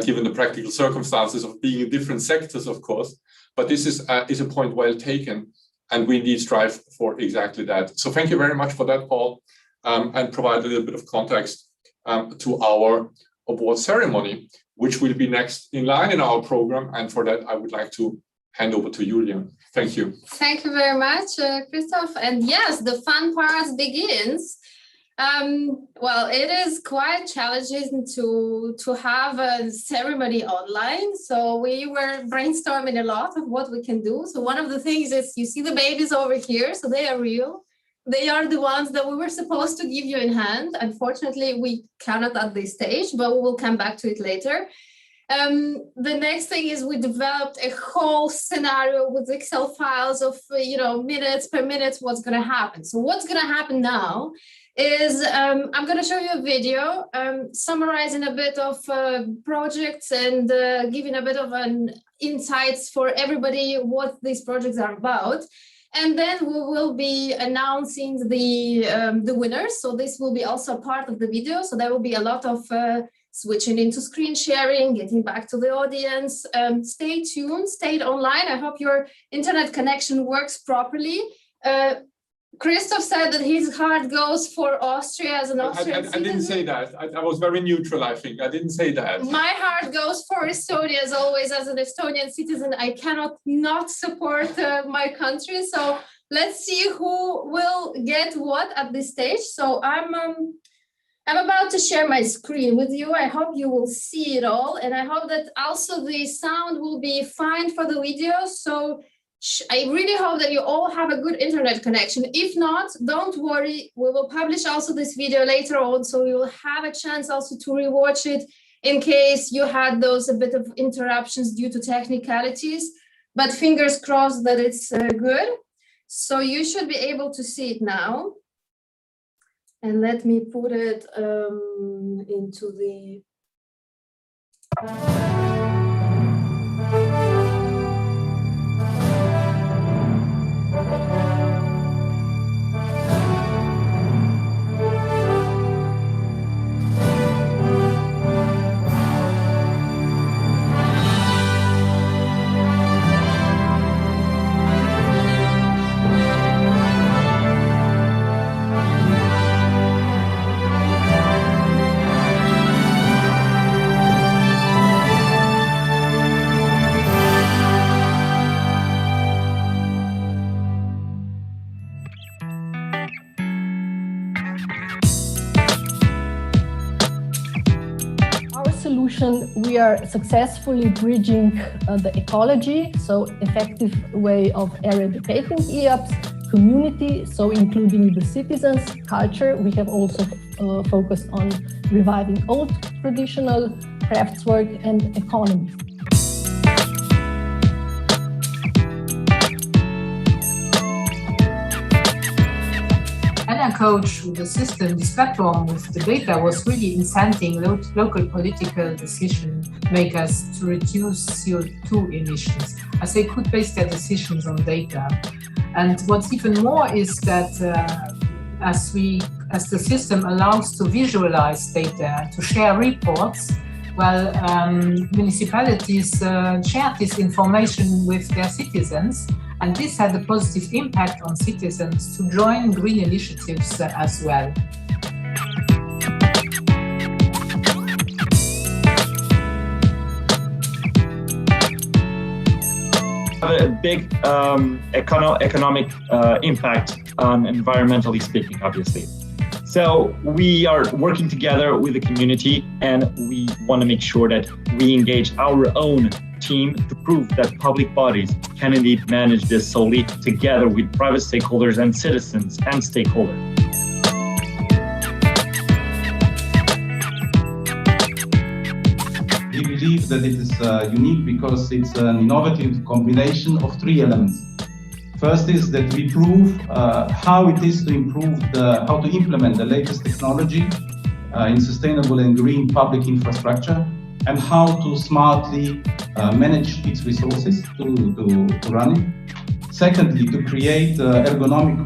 given the practical circumstances of being in different sectors, of course. But this is a point well taken, and we indeed strive for exactly that. So thank you very much for that, Paul, and provide a little bit of context to our award ceremony, which will be next in line in our program. And for that, I would like to hand over to Julia. Thank you. Thank you very much, Christoph. And yes, the fun part begins. Well, it is quite challenging to have a ceremony online. So we were brainstorming a lot of what we can do. So one of the things is, you see the babies over here, so they are real. They are the ones that we were supposed to give you in hand. Unfortunately, we cannot at this stage, but we will come back to it later. The next thing is we developed a whole scenario with Excel files of, minutes per minute, what's going to happen. So what's going to happen now is I'm going to show you a video summarizing a bit of projects and giving a bit of an insights for everybody what these projects are about. And then we will be announcing the winners. So this will be also part of the video. So there will be a lot of switching into screen sharing, getting back to the audience. Stay tuned, stay online. I hope your internet connection works properly. Christoph said that his heart goes for Austria as an Austrian citizen. I didn't say that. I was very neutral, I think. I didn't say that. My heart goes for Estonia as always. As an Estonian citizen, I cannot not support my country. So let's see who will get what at this stage. So I'm about to share my screen with you. I hope you will see it all. And I hope that also the sound will be fine for the video. So I really hope that you all have a good internet connection. If not, don't worry. We will publish also this video later on, so you will have a chance also to rewatch it in case you had those a bit of interruptions due to technicalities. But fingers crossed that it's good. So you should be able to see it now. And let me put it into the... We are successfully bridging the ecology, so effective way of eradicating EAPs, community, so including the citizens, culture. We have also focused on reviving old traditional craftswork and economy. Coach with the system, this platform with the data was really incenting local political decision makers to reduce CO2 emissions, as they could base their decisions on data. And what's even more is that as the system allows to visualize data, to share reports, well, municipalities shared this information with their citizens, and this had a positive impact on citizens to join green initiatives as well. A big economic impact, environmentally speaking, obviously. So we are working together with the community, and we want to make sure that we engage our own team to prove that public bodies can indeed manage this solely together with private stakeholders and citizens and stakeholders. We believe that it is unique because it's an innovative combination of three elements. First is that we prove how it is to improve how to implement the latest technology in sustainable and green public infrastructure, and how to smartly manage its resources to run it. Secondly, to create ergonomic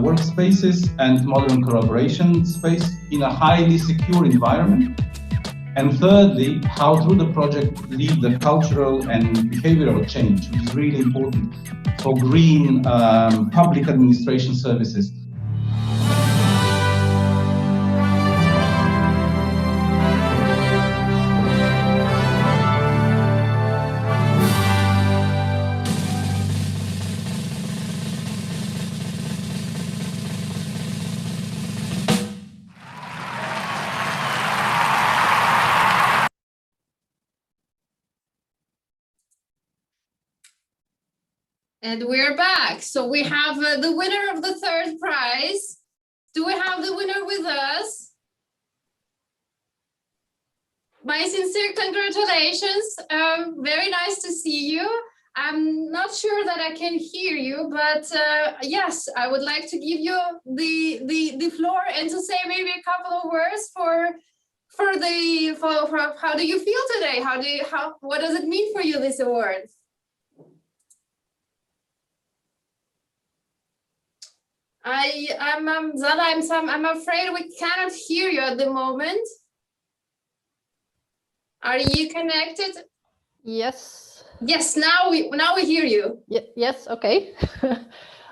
workspaces and modern collaboration space in a highly secure environment. And thirdly, how through the project lead the cultural and behavioral change, which is really important for green public administration services. And we're back. So we have the winner of the third prize. Do we have the winner with us? My sincere congratulations. Very nice to see you. I'm not sure that I can hear you, but yes, I would like to give you the floor and to say maybe a couple of words for how do you feel today? What does it mean for you, this award? Zala, I'm afraid we cannot hear you at the moment. Are you connected? Yes. Yes, now we hear you. Yes, okay.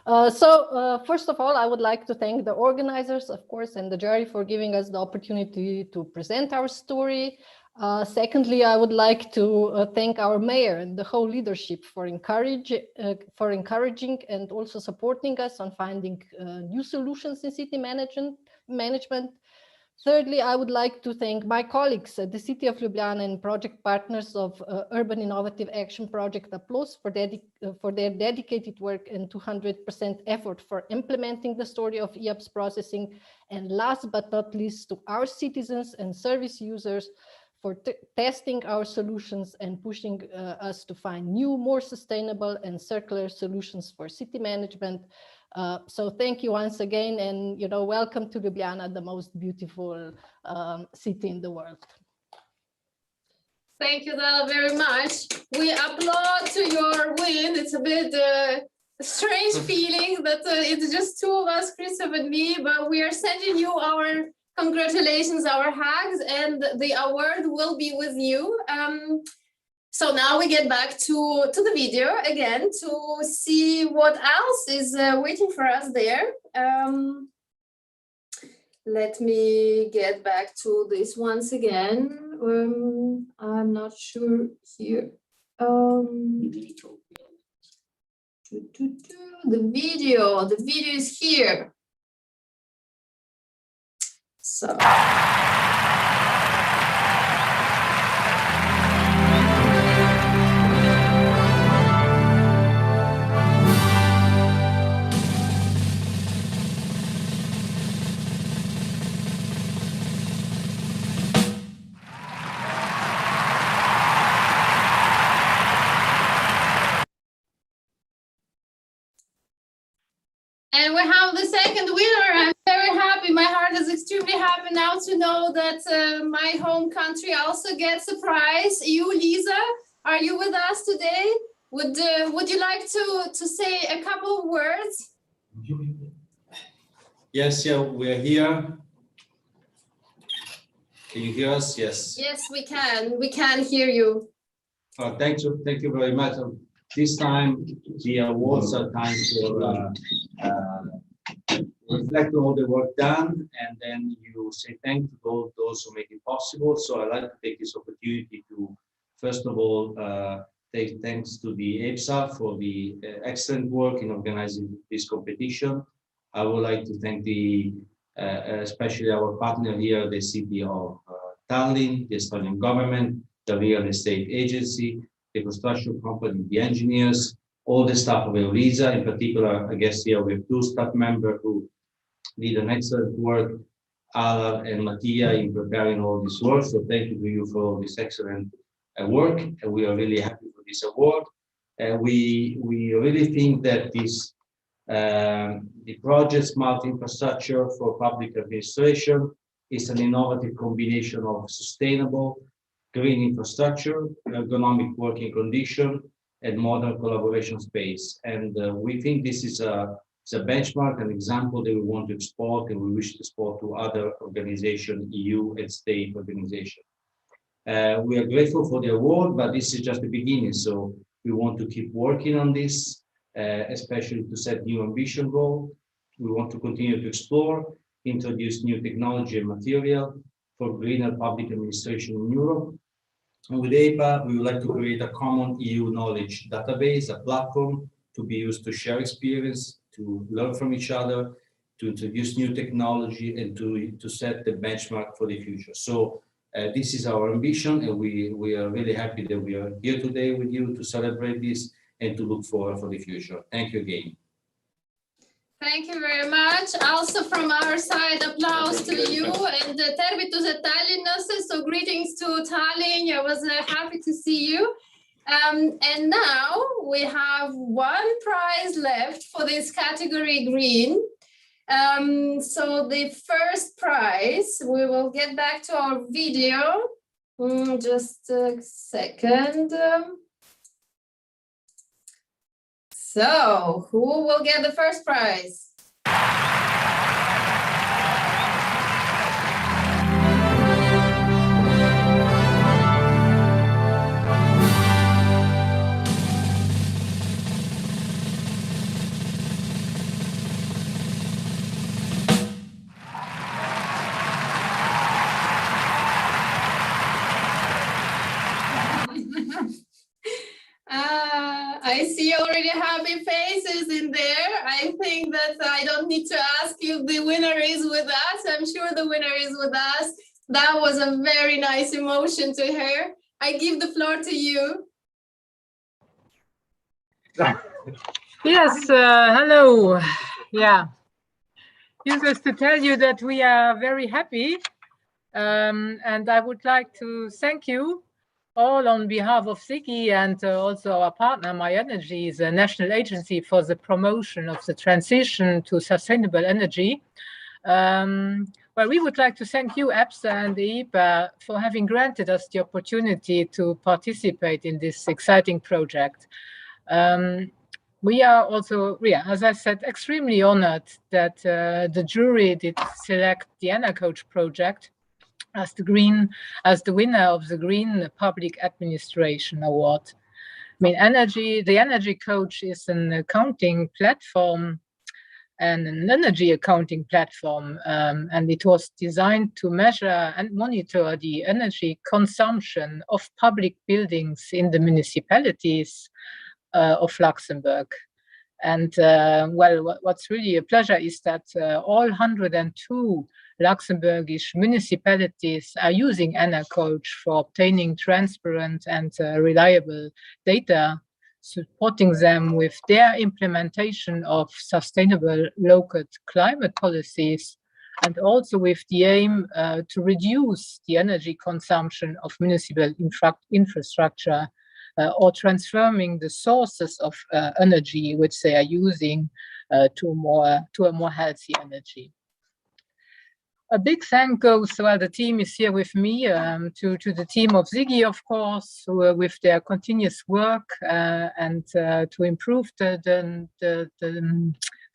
First of all, I would like to thank the organizers, of course, and the jury for giving us the opportunity to present our story. Secondly, I would like to thank our mayor and the whole leadership for encouraging and also supporting us on finding new solutions in city management. Thirdly, I would like to thank my colleagues at the City of Ljubljana and project partners of Urban Innovative Action Project Applause for their dedicated work and 200% effort for implementing the story of EAPS processing. And last but not least, to our citizens and service users for testing our solutions and pushing us to find new, more sustainable and circular solutions for city management. So thank you once again, and welcome to Ljubljana, the most beautiful city in the world. Thank you, Dala, very much. We applaud to your win. It's a bit strange feeling that it's just two of us, Christoph and me, but we are sending you our congratulations, our hugs, and the award will be with you. So now we get back to the video again to see what else is waiting for us there. Let me get back to this once again. I'm not sure here. The video is here. So. And we have the second winner. I'm very happy. My heart is extremely happy now to know that my home country also gets a prize. You, Lisa, are you with us today? Would you like to say a couple of words? Yes, yeah, we're here. Can you hear us? Yes. Yes, we can. We can hear you. Thank you very much. This time, the awards are time for reflect on all the work done, and then you say thank you to all those who make it possible. So I'd like to take this opportunity to, first of all, take thanks to the EPSA for the excellent work in organizing this competition. I would like to thank the especially our partner here, the city of Tallinn, the Estonian government, the real estate agency, the construction company, the engineers, all the staff of EURISA. In particular, I guess here we have 2 staff members who did an excellent work, Alar and Mattia, in preparing all this work. So thank you to you for all this excellent work. And we are really happy for this award. We really think that this the project Smart Infrastructure for Public Administration is an innovative combination of sustainable green infrastructure, ergonomic working condition, and modern collaboration space. And we think this is a benchmark, an example that we want to export, and we wish to export to other organizations, EU and state organizations. We are grateful for the award, but this is just the beginning. So we want to keep working on this, especially to set new ambition goals. We want to continue to explore, introduce new technology and material for greener public administration in Europe. And with EPA, we would like to create a common EU knowledge database, a platform to be used to share experience, to learn from each other, to introduce new technology, and to set the benchmark for the future. So this is our ambition, and we are really happy that we are here today with you to celebrate this and to look forward for the future. Thank you again. Thank you very much. Also from our side, applause to you and tervitused Tallinnasse. So greetings to Tallinn. I was happy to see you. And now we have 1 prize left for this category green. So the first prize, we will get back to our video. Just a second. So who will get the first prize? I see already happy faces in there. I think that I don't need to ask you, the winner is with us. I'm sure the winner is with us. That was a very nice emotion to hear. I give the floor to you. Yes, hello. Yeah, just to tell you that we are very happy. And I would like to thank you all on behalf of SIGI and also our partner, My Energy, the national agency for the promotion of the transition to sustainable energy. Well, we would like to thank you, EPSA and the EPA, for having granted us the opportunity to participate in this exciting project. We are also, as I said, extremely honored that the jury did select the EnerCoach project as the winner of the Green Public Administration Award. I mean, the Energy Coach is an accounting platform and an energy accounting platform, and it was designed to measure and monitor the energy consumption of public buildings in the municipalities of Luxembourg. And well, what's really a pleasure is that all 102 Luxembourgish municipalities are using EnerCoach for obtaining transparent and reliable data, supporting them with their implementation of sustainable local climate policies, and also with the aim to reduce the energy consumption of municipal infrastructure or transforming the sources of energy which they are using to a more healthy energy. A big thank goes, well, the team is here with me, to the team of SIGI, of course, with their continuous work and to improve the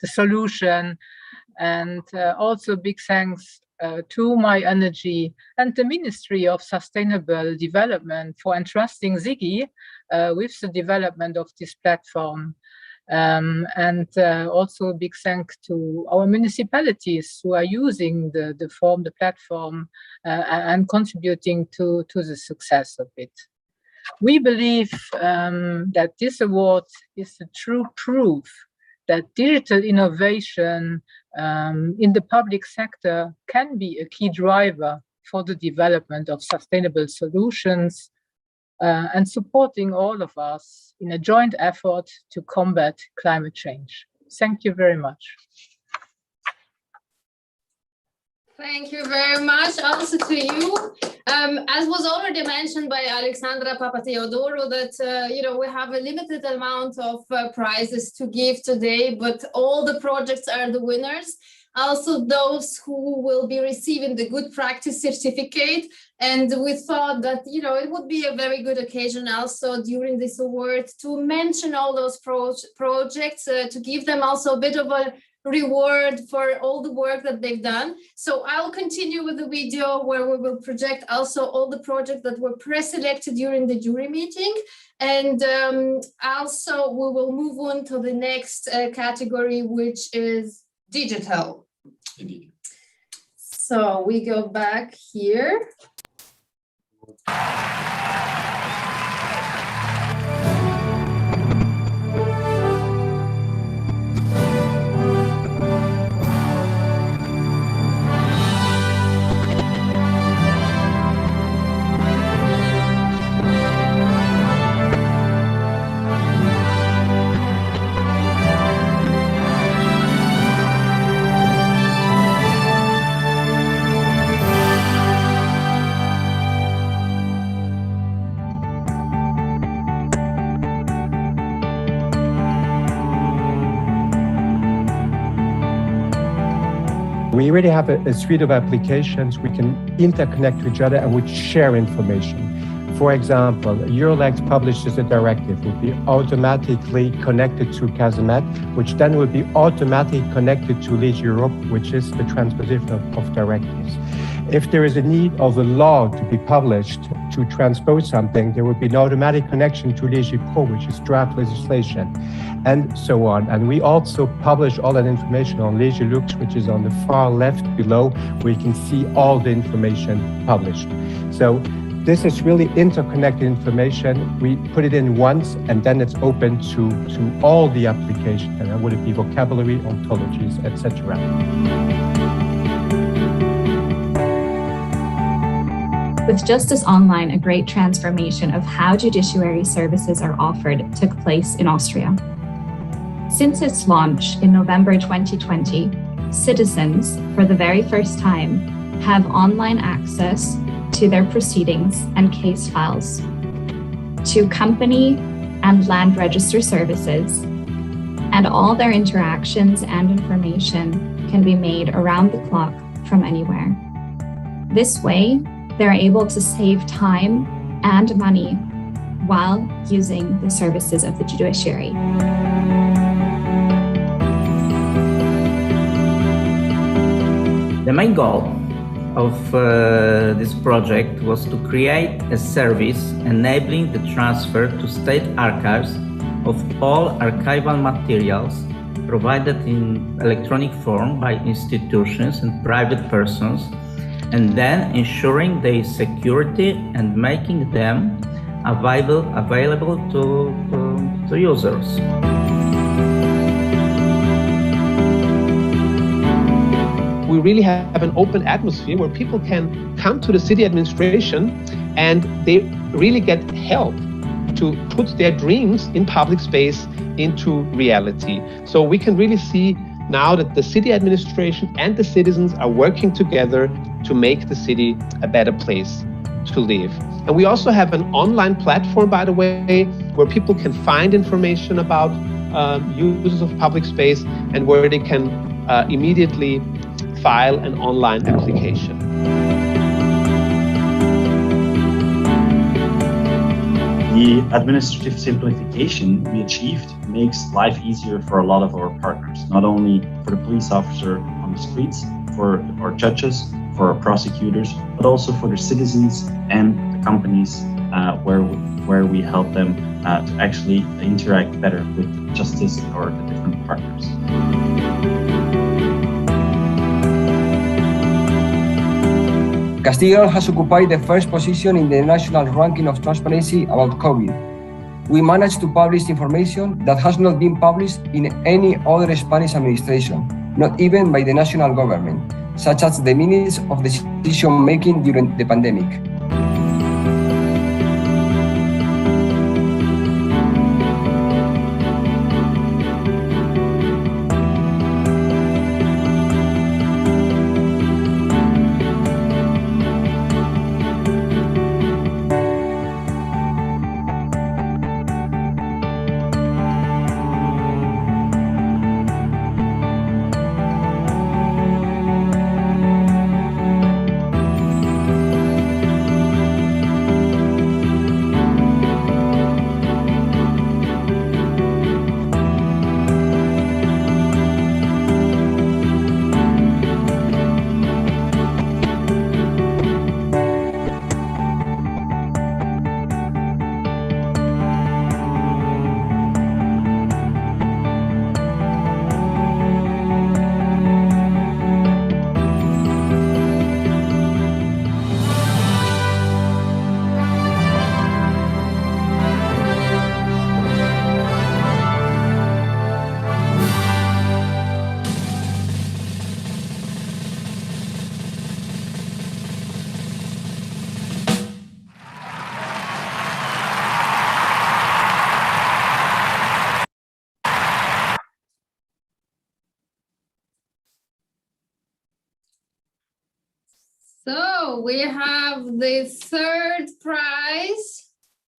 solution. And also big thanks to My Energy and the Ministry of Sustainable Development for entrusting SIGI with the development of this platform. And also a big thanks to our municipalities who are using the platform and contributing to the success of it. We believe that this award is a true proof that digital innovation in the public sector can be a key driver for the development of sustainable solutions and supporting all of us in a joint effort to combat climate change. Thank you very much. Thank you very much also to you. As was already mentioned by Alexandra Papatheodorou, that we have a limited amount of prizes to give today, but all the projects are the winners. Also those who will be receiving the good practice certificate. And we thought that, it would be a very good occasion also during this award to mention all those projects, to give them also a bit of a reward for all the work that they've done. So I'll continue with the video where we will project also all the projects that were pre-selected during the jury meeting. And also we will move on to the next category, which is digital. Indeed. So we go back here. We already have a suite of applications we can interconnect to each other and which share information. For example, Eurolex publishes a directive, will be automatically connected to Casemet, which then will be automatically connected to Lege Europe, which is the transposition of directives. If there is a need of a law to be published to transpose something, there will be an automatic connection to Lege Pro, which is draft legislation, and so on. And we also publish all that information on Lege Lux, which is on the far left below, where you can see all the information published. So this is really interconnected information. We put it in once, and then it's open to all the applications, and would it be vocabulary, ontologies, etc. With Justice Online, a great transformation of how judiciary services are offered took place in Austria. Since its launch in November 2020, citizens, for the very first time, have online access to their proceedings and case files, to company and land register services, and all their interactions and information can be made around the clock from anywhere. This way, they're able to save time and money while using the services of the judiciary. The main goal of this project was to create a service enabling the transfer to state archives of all archival materials provided in electronic form by institutions and private persons, and then ensuring their security and making them available to users. We really have an open atmosphere where people can come to the city administration and they really get help to put their dreams in public space into reality. So we can really see now that the city administration and the citizens are working together to make the city a better place to live. And we also have an online platform, by the way, where people can find information about uses of public space and where they can immediately file an online application. The administrative simplification we achieved makes life easier for a lot of our partners, not only for the police officer on the streets, for our judges, for our prosecutors, but also for the citizens and the companies where we help them to actually interact better with justice or the different partners. Castile has occupied the first position in the national ranking of transparency about COVID. We managed to publish information that has not been published in any other Spanish administration, not even by the national government, such as the minutes of decision-making during the pandemic. So we have the third prize.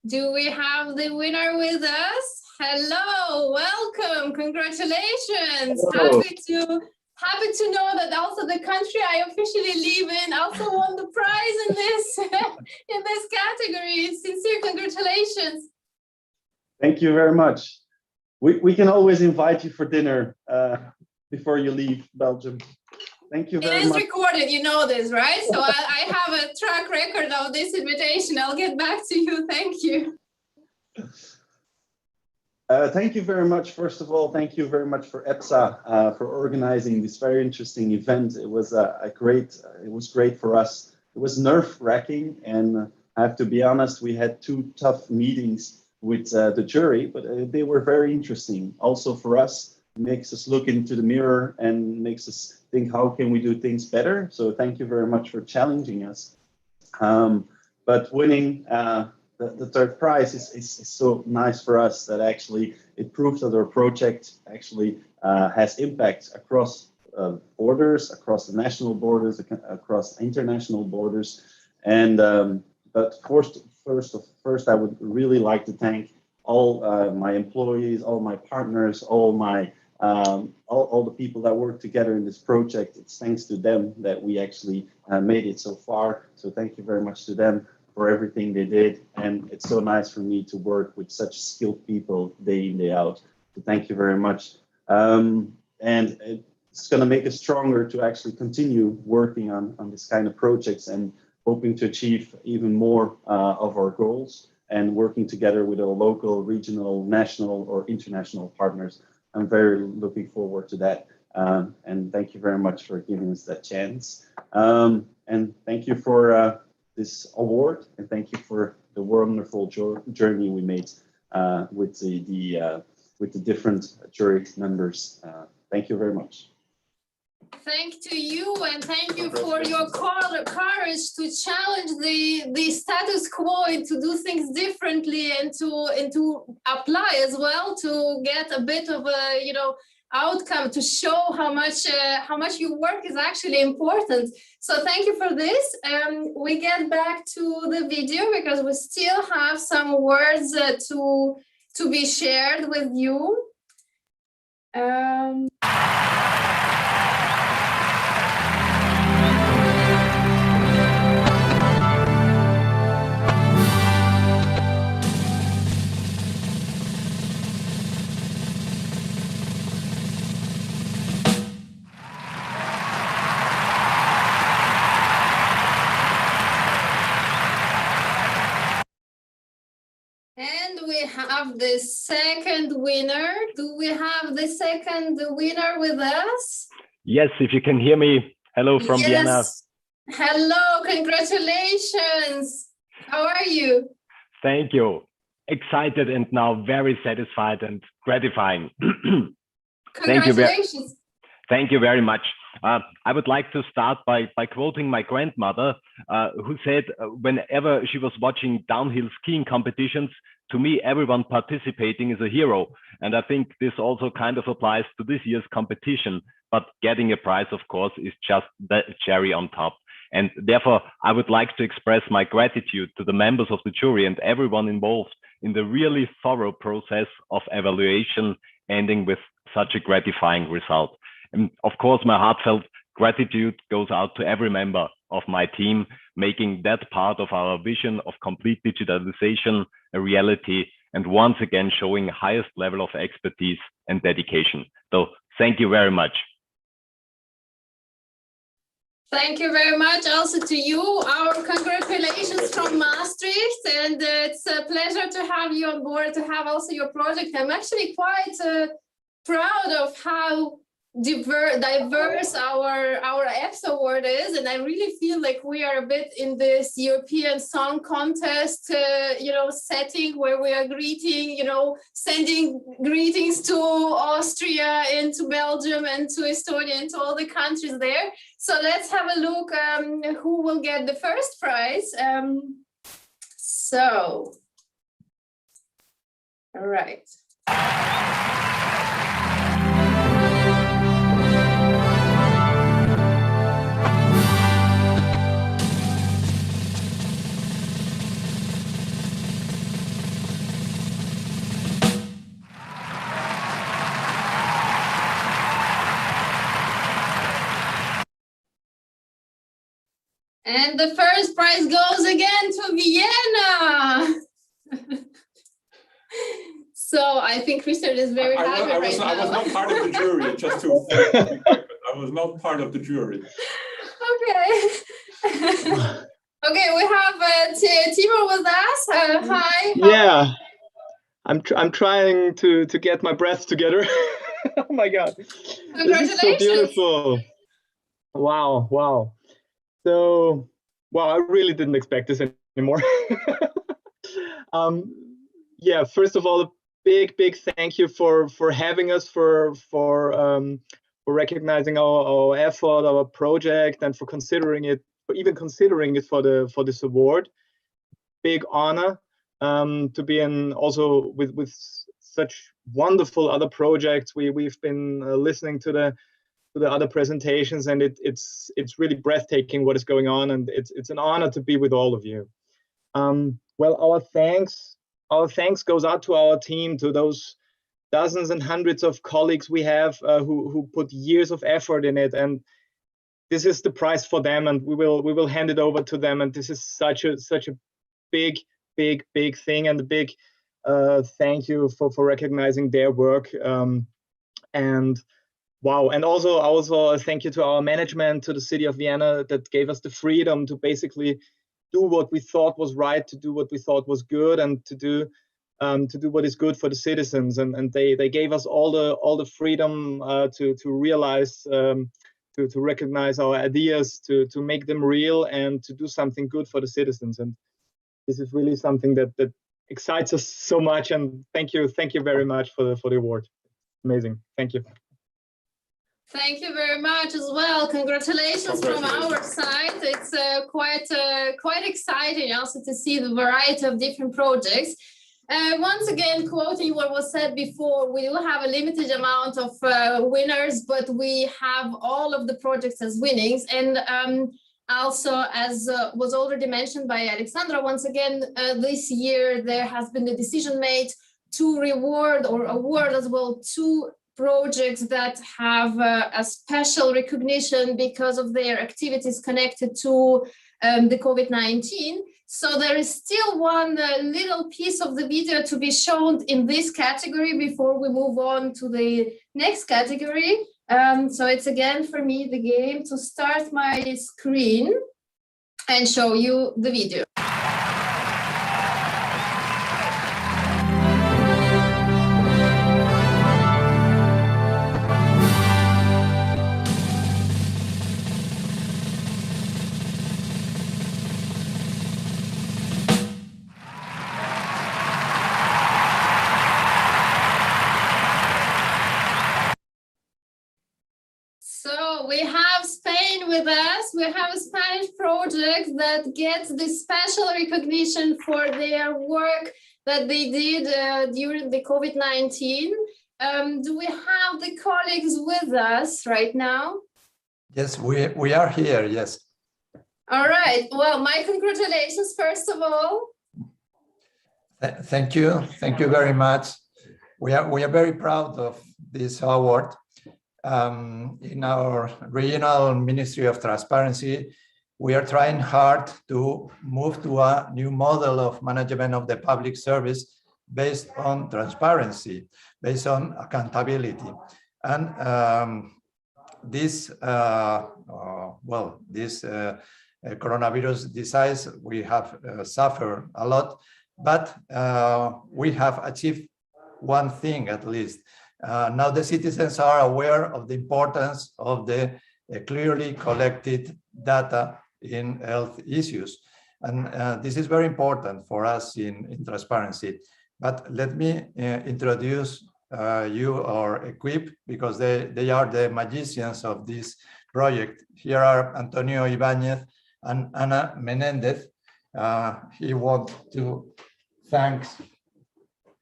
Do we have the winner with us? Hello, welcome, congratulations. Hello. Happy to know that also the country I officially live in also won the prize in this in this category. Sincere congratulations. Thank you very much. We can always invite you for dinner before you leave Belgium. Thank you very much. It is recorded, you know this, right? So I have a track record of this invitation. I'll get back to you. Thank you. Thank you very much. First of all, thank you very much for EPSA for organizing this very interesting event. It was great for us. It was nerve-wracking, and I have to be honest, we had 2 tough meetings with the jury, but they were very interesting. Also for us, it makes us look into the mirror and makes us think, how can we do things better? So thank you very much for challenging us. But winning the third prize is so nice for us that actually it proves that our project actually has impact across borders, across the national borders, across international borders. And but first, I would really like to thank all my employees, all my partners, all the people that work together in this project. It's thanks to them that we actually made it so far. So thank you very much to them for everything they did. And it's so nice for me to work with such skilled people day in, day out. So thank you very much. And it's going to make us stronger to actually continue working on this kind of projects and hoping to achieve even more of our goals and working together with our local, regional, national, or international partners. I'm very looking forward to that. And thank you very much for giving us that chance. And thank you for this award, and thank you for the wonderful journey we made with the different jury members. Thank you very much. Thank to you, and thank you for your courage to challenge the status quo and to do things differently and to apply as well to get a bit of a outcome to show how much your work is actually important. So thank you for this. We get back to the video because we still have some words to be shared with you. And we have the second winner. Do we have the second winner with us? Yes, if you can hear me. Hello from Vienna. Hello, congratulations. How are you? Thank you. Excited and now very satisfied and gratifying. Congratulations. Thank you very much. I would like to start by quoting my grandmother, who said whenever she was watching downhill skiing competitions, to me, everyone participating is a hero. And I think this also kind of applies to this year's competition, but getting a prize, of course, is just the cherry on top. And therefore, I would like to express my gratitude to the members of the jury and everyone involved in the really thorough process of evaluation, ending with such a gratifying result. And of course, my heartfelt gratitude goes out to every member of my team, making that part of our vision of complete digitalization a reality, and once again showing highest level of expertise and dedication. So thank you very much. Thank you very much also to you. Our congratulations from Maastricht, and it's a pleasure to have you on board, to have also your project. I'm actually quite proud of how diverse our EPSA award is, and I really feel like we are a bit in this European Song Contest, setting where we are greeting, sending greetings to Austria and to Belgium and to Estonia and to all the countries there. So let's have a look who will get the first prize. All right. And the first prize goes again to Vienna. So I think Richard is very happy right now. I was not part of the jury, just to I was not part of the jury. Okay. Okay, we have Timo with us. Hi. Yeah, I'm trying to get my breath together. Oh my God. This is so beautiful. Wow. So, I really didn't expect this anymore. Yeah, first of all, a big thank you for having us, for recognizing our effort, our project, and for considering it for this award. Big honor to be in also with such wonderful other projects. We've been listening to the other presentations, and it's really breathtaking what is going on, and it's an honor to be with all of you. Well, our thanks goes out to our team, to those dozens and hundreds of colleagues we have who put years of effort in it, and this is the prize for them, and we will hand it over to them. And this is such a big thing, and a big thank you for recognizing their work. And wow, and also a thank you to our management, to the city of Vienna, that gave us the freedom to basically do what we thought was right, to do what we thought was good, and to do what is good for the citizens. And they gave us all the freedom to realize, to recognize our ideas, to make them real, and to do something good for the citizens. And this is really something that excites us so much. And thank you very much for the award. Amazing. Thank you. Thank you very much as well. Congratulations from our side. It's quite exciting also to see the variety of different projects. Once again, quoting what was said before, we will have a limited amount of winners, but we have all of the projects as winnings. And also, as was already mentioned by Alexandra, once again, this year there has been a decision made to reward or award as well two projects that have a special recognition because of their activities connected to the COVID-19. So there is still one little piece of the video to be shown in this category before we move on to the next category. So it's again for me the game to start my screen and show you the video. with us. We have a Spanish project that gets this special recognition for their work that they did during the COVID-19. Do we have the colleagues with us right now? Yes, we are here, yes. All right, well, my congratulations, first of all. Thank you very much. We are very proud of this award. In our regional Ministry of Transparency, we are trying hard to move to a new model of management of the public service based on transparency, based on accountability. And this coronavirus disease, we have suffered a lot, but we have achieved one thing at least. Now the citizens are aware of the importance of the clearly collected data in health issues. And this is very important for us in transparency. But let me introduce you, our equipe, because they are the magicians of this project. Here are Antonio Ibanez and Ana Menendez. He wants to thank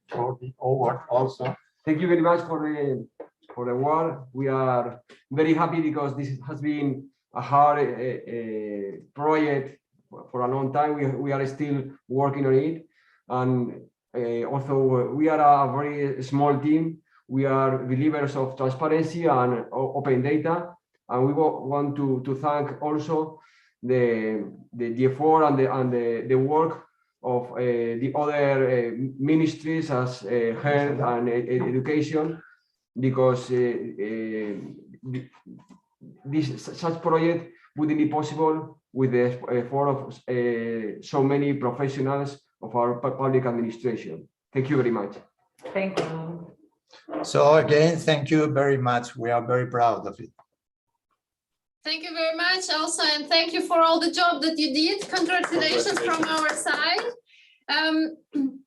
for the award also. Thank you very much for the award. We are very happy because this has been a hard project for a long time. We are still working on it. And also, we are a very small team. We are believers of transparency and open data. And we want to thank also the effort and the work of the other ministries as health and education, because such project wouldn't be possible with the effort of so many professionals of our public administration. Thank you very much. Thank you. So again, thank you very much. We are very proud of it. Thank you very much also, and thank you for all the job that you did. Congratulations from our side.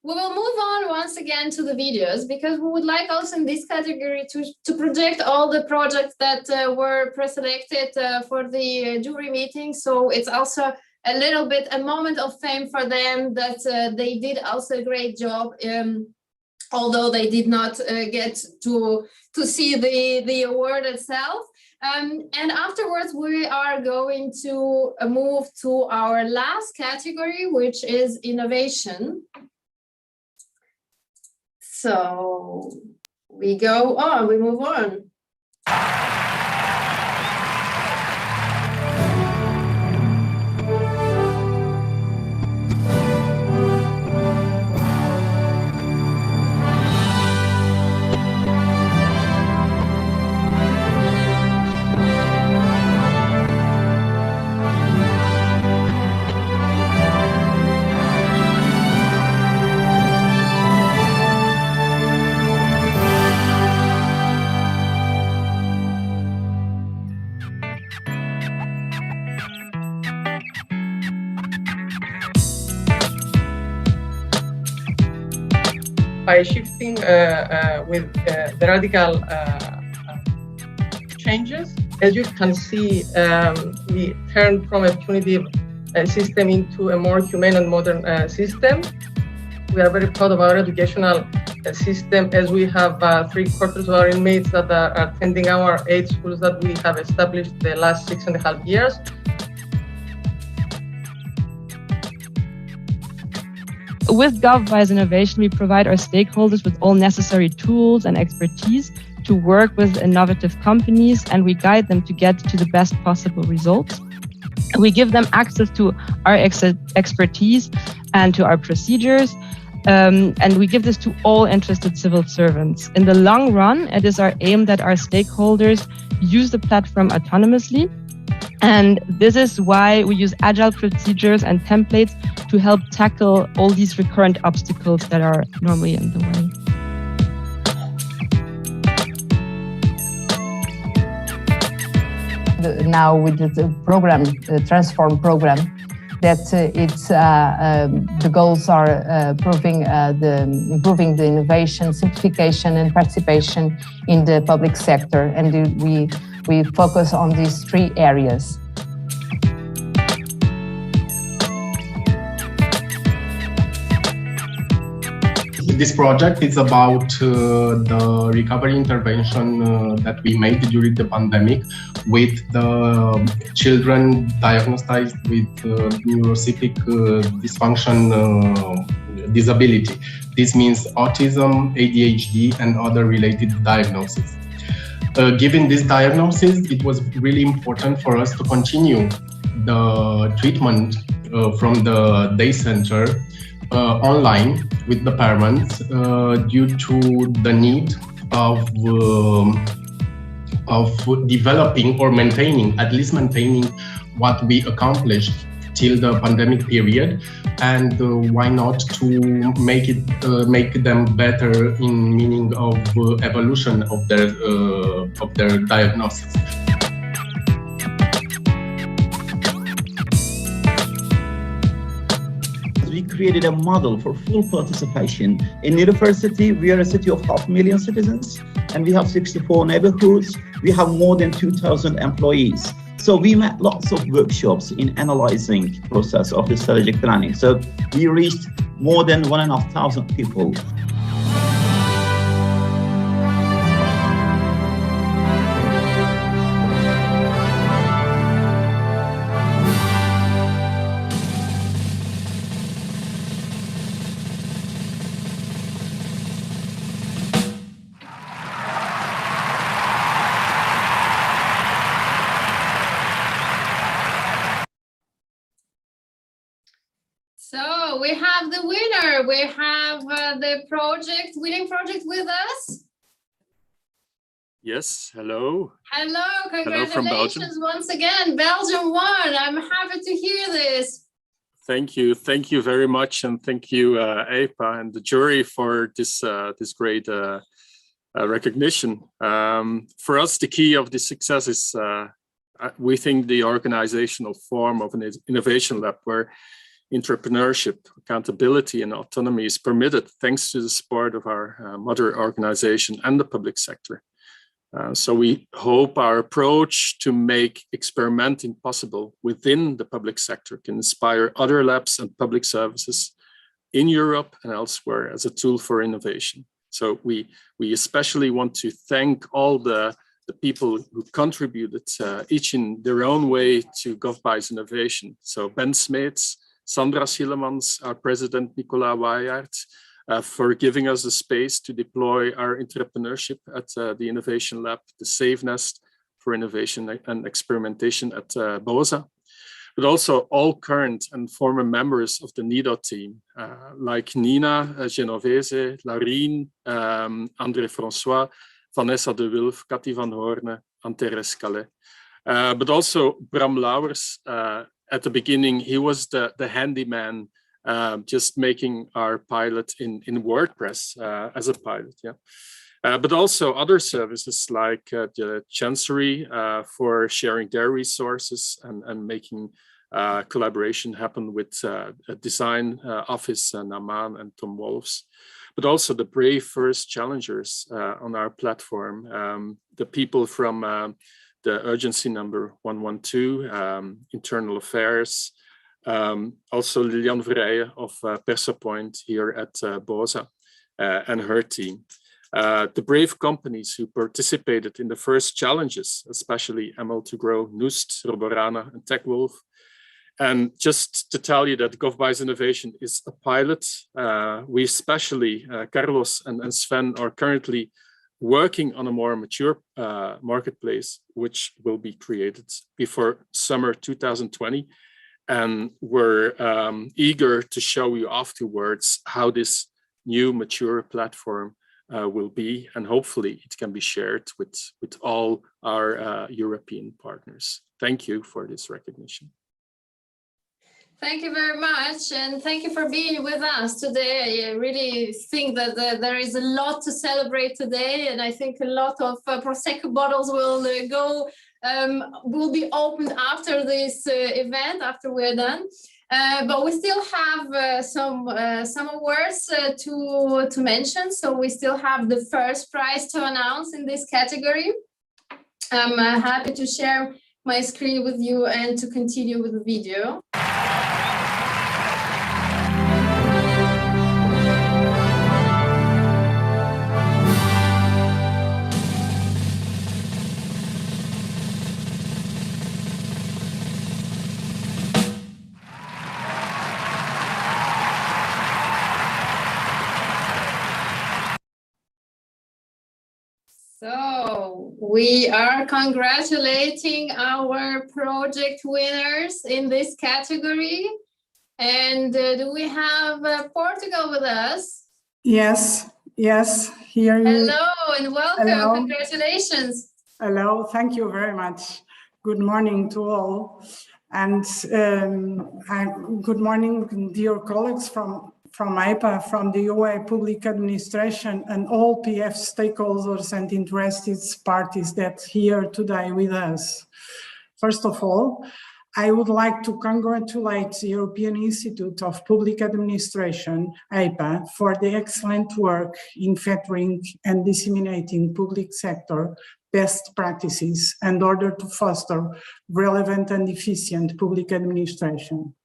We will move on once again to the videos, because we would like also in this category to project all the projects that were preselected for the jury meeting. So it's also a little bit a moment of fame for them that they did also a great job, although they did not get to see the award itself. And afterwards, we are going to move to our last category, which is innovation. So we go on, we move on. By shifting with the radical changes, as you can see, we turned from a punitive system into a more humane and modern system. We are very proud of our educational system, as we have 3/4 of our inmates that are attending our 8 schools that we have established the last 6.5 years. With GovWise Innovation, we provide our stakeholders with all necessary tools and expertise to work with innovative companies, and we guide them to get to the best possible results. We give them access to our expertise and to our procedures, and we give this to all interested civil servants. In the long run, it is our aim that our stakeholders use the platform autonomously. And this is why we use agile procedures and templates to help tackle all these recurrent obstacles that are normally in the way. Now with the program, the Transform program, that the goals are improving the innovation, simplification, and participation in the public sector, and we focus on these 3 areas. this project is about the recovery intervention that we made during the pandemic with the children diagnosed with neuropsychic dysfunction disability. This means autism, ADHD, and other related diagnoses. Given this diagnosis, it was really important for us to continue the treatment from the day center online with the parents due to the need of developing or maintaining, at least maintaining what we accomplished till the pandemic period, and why not to make them better in meaning of evolution of their diagnosis. We created a model for full participation. In university, we are a city of 500,000 citizens, and we have 64 neighborhoods. We have more than 2,000 employees. So we met lots of workshops in analyzing the process of the strategic planning. So we reached more than 1,500 people. So we have the winner. We have the winning project with us. Yes, hello. Hello, Hello from Belgium. congratulations once again. Belgium won. I'm happy to hear this. Thank you very much, and thank you, EPA and the jury for this great recognition. For us, the key of this success is we think the organizational form of an innovation lab where entrepreneurship, accountability, and autonomy is permitted thanks to the support of our mother organization and the public sector. So we hope our approach to make experimenting possible within the public sector can inspire other labs and public services in Europe and elsewhere as a tool for innovation. So we especially want to thank all the people who contributed each in their own way to GovBy's innovation. So Ben Smeets, Sandra Schillemans, our president Nicolas Wayaert, for giving us the space to deploy our entrepreneurship at the Innovation Lab, the Safe Nest for Innovation and Experimentation at Bossard, but also all current and former members of the NIDO team, like Nina Genovese, Larine, André François, Vanessa de Wulf, Cathy van Hoorne, and Therese Calais. But also Bram Lauwers. At the beginning, he was the handyman, just making our pilot in WordPress as a pilot, yeah. But also other services like the Chancery for sharing their resources and making collaboration happen with a design office, Naman and Tom Wolfs. But also the brave first challengers on our platform, the people from the urgency number 112, internal affairs, also Liliane Vrijen of PersoPoint here at Bossard and her team. The brave companies who participated in the first challenges, especially ML2Grow, Noost, Roborana, and TechWolf. And just to tell you that GovBy's innovation is a pilot. We especially, Carlos and Sven, are currently working on a more mature marketplace, which will be created before summer 2020. And we're eager to show you afterwards how this new mature platform will be, and hopefully it can be shared with all our European partners. Thank you for this recognition. Thank you very much, and thank you for being with us today. I really think that there is a lot to celebrate today, and I think a lot of Prosecco bottles will be opened after this event, after we're done. But we still have some awards to mention. So we still have the first prize to announce in this category. I'm happy to share my screen with you and to continue with the video. We are congratulating our project winners in this category. And do we have Portugal with us? Yes, here you. Hello and welcome. Hello. Congratulations. Hello, thank you very much. Good morning to all. And good morning, dear colleagues from EPA, from the UA Public Administration, and all PF stakeholders and interested parties that are here today with us. First of all, I would like to congratulate the European Institute of Public Administration, EPA, for the excellent work in featuring and disseminating public sector best practices in order to foster relevant and efficient public administration.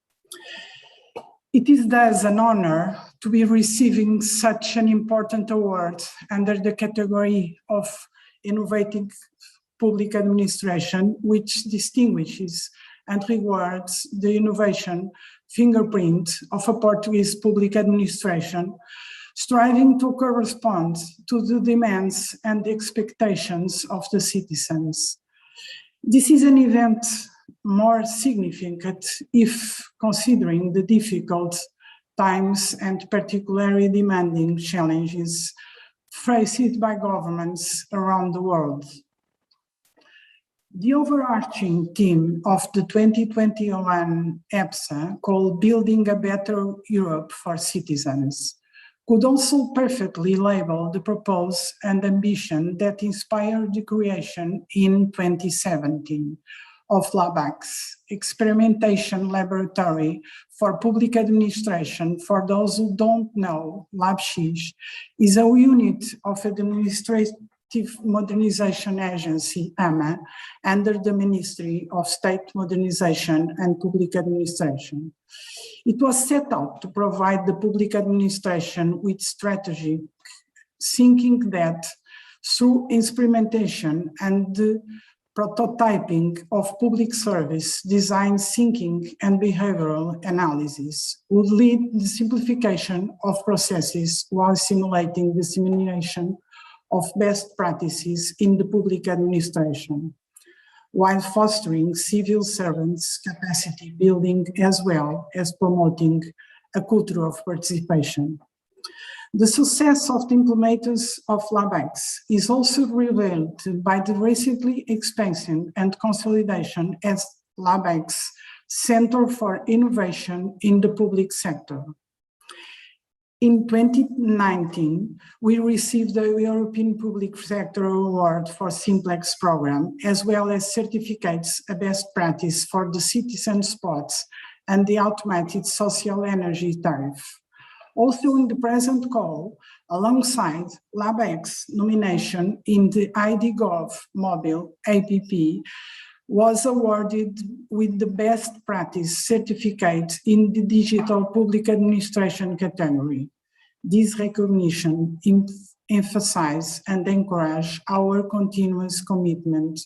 It is thus an honor to be receiving such an important award under the category of innovative public administration, which distinguishes and rewards the innovation fingerprint of a Portuguese public administration, striving to correspond to the demands and expectations of the citizens. This is an event more significant if considering the difficult times and particularly demanding challenges faced by governments around the world. The overarching theme of the 2021 EPSA, called Building a Better Europe for Citizens, could also perfectly label the purpose and ambition that inspired the creation in 2017 of LabX, Experimentation Laboratory for Public Administration. For those who don't know, LabX is a unit of administrative modernization agency, AMA, under the Ministry of State Modernization and Public Administration. It was set out to provide the public administration with strategic thinking that, through experimentation and the prototyping of public service, design thinking and behavioral analysis, would lead the simplification of processes while simulating the dissemination of best practices in the public administration, while fostering civil servants' capacity building as well as promoting a culture of participation. The success of the implementers of LabX is also revealed by the recently expansion and consolidation as LabX Center for Innovation in the Public Sector. In 2019, we received the European Public Sector Award for Simplex program, as well as certificates a best practice for the citizen spots and the automated social energy tariff. Also in the present call, alongside LabX nomination in the IDGov mobile app, was awarded with the best practice certificate in the digital public administration category. This recognition emphasizes and encourages our continuous commitment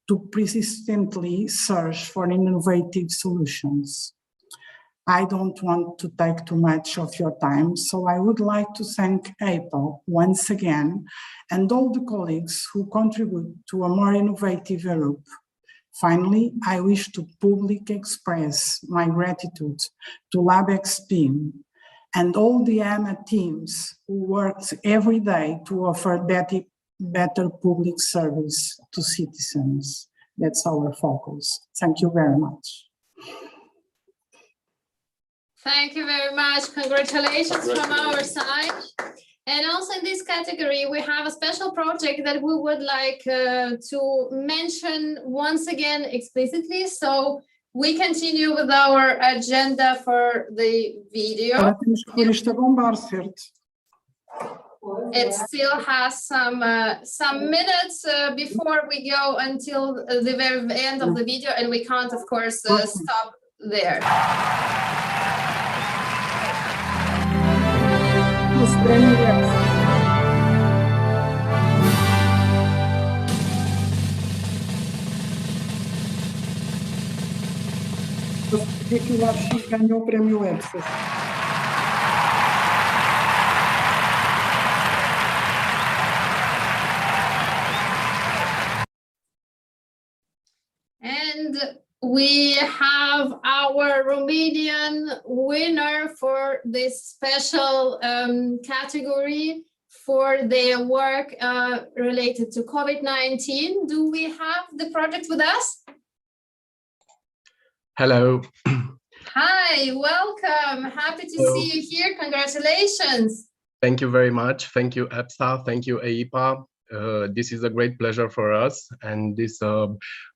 to persistently search for innovative solutions. I don't want to take too much of your time, so I would like to thank EPA once again and all the colleagues who contribute to a more innovative Europe. Finally, I wish to publicly express my gratitude to LabX team and all the AMA teams who worked every day to offer better public service to citizens. That's our focus. Thank you very much. Thank you very much. Congratulations from our side. And also in this category, we have a special project that we would like to mention once again explicitly. So we continue with our agenda for the video. It still has some minutes before we go until the very end of the video, and we can't, of course, stop there. Que o LabX ganhou o prêmio EPSA. we have our Romanian winner for this special category for their work related to COVID-19. Do we have the project with us? Hello. Hi, welcome. Happy to see you here. Congratulations. Thank you very much. Thank you, EPSA. Thank you, EIPA. This is a great pleasure for us, and this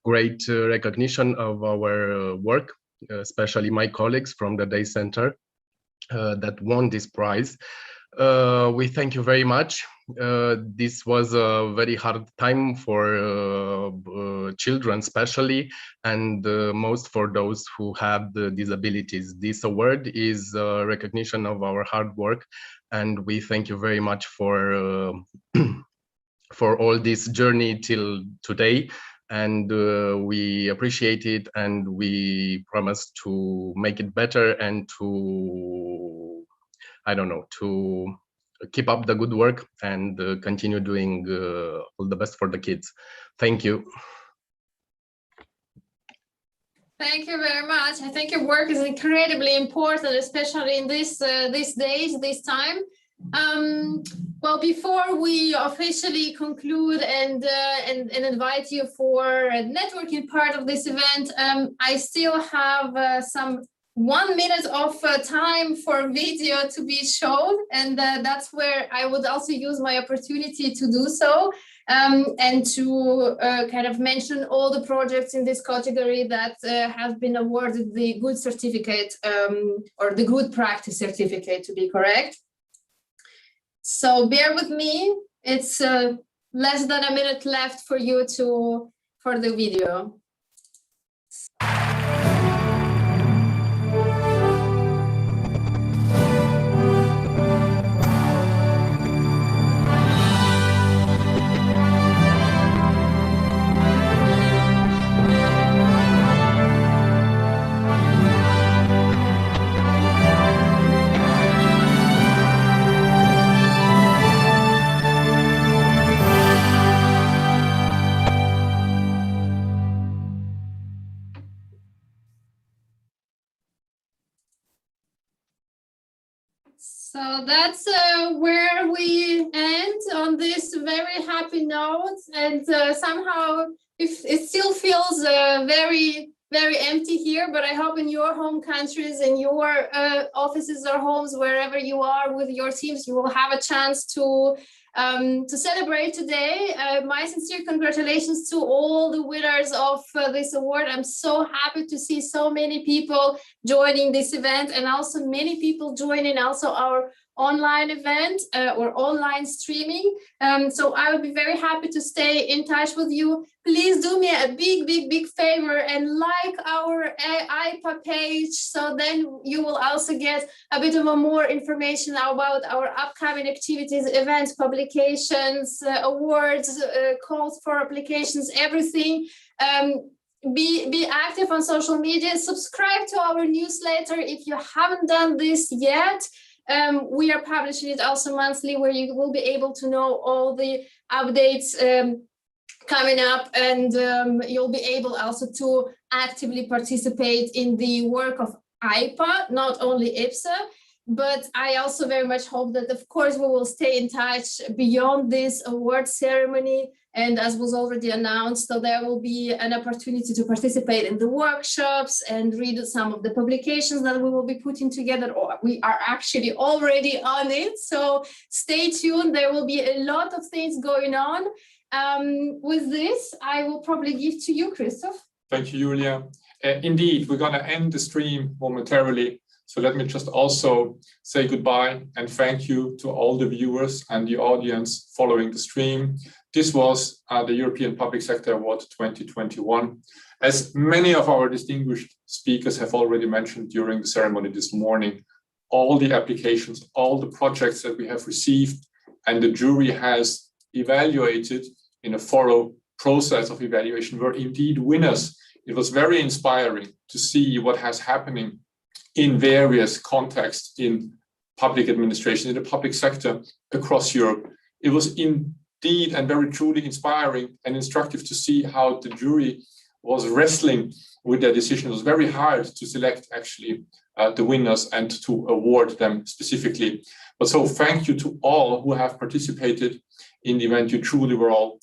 great recognition of our work, especially my colleagues from the Day Center that won this prize. We thank you very much. This was a very hard time for children especially, and most for those who have the disabilities. This award is a recognition of our hard work, and we thank you very much for for all this journey till today, and we appreciate it, and we promise to make it better and to, I don't know, to keep up the good work and continue doing all the best for the kids. Thank you. Thank you very much. I think your work is incredibly important, especially in these days, this time. Well, before we officially conclude and invite you for a networking part of this event, I still have some 1 minute of time for video to be shown, and that's where I would also use my opportunity to do so, and to kind of mention all the projects in this category that have been awarded the good certificate, or the good practice certificate to be correct. So bear with me, it's less than a minute left for you for the video. So that's where we end on this very happy note, and somehow it still feels very, very empty here, but I hope in your home countries, in your offices or homes, wherever you are with your teams, you will have a chance to celebrate today. My sincere congratulations to all the winners of this award. I'm so happy to see so many people joining this event, and also many people joining also our online event or online streaming. So I would be very happy to stay in touch with you. Please do me a big favor and like our EIPA page, so then you will also get a bit of more information about our upcoming activities, events, publications, awards, calls for applications, everything. Be active on social media, subscribe to our newsletter if you haven't done this yet. We are publishing it also monthly, where you will be able to know all the updates coming up, and you'll be able also to actively participate in the work of EIPA, not only EPSA. But I also very much hope that, of course, we will stay in touch beyond this award ceremony. And as was already announced, so there will be an opportunity to participate in the workshops and read some of the publications that we will be putting together, or we are actually already on it. So stay tuned. There will be a lot of things going on. With this, I will probably give to you, Christoph. Thank you, Julia. Indeed, we're going to end the stream momentarily. So let me just also say goodbye and thank you to all the viewers and the audience following the stream. This was the European Public Sector Award 2021. As many of our distinguished speakers have already mentioned during the ceremony this morning, all the applications, all the projects that we have received and the jury has evaluated in a thorough process of evaluation were indeed winners. It was very inspiring to see what has happening in various contexts in public administration, in the public sector across Europe. It was indeed and very truly inspiring and instructive to see how the jury was wrestling with their decision. It was very hard to select actually the winners and to award them specifically. But so thank you to all who have participated in the event. You truly were all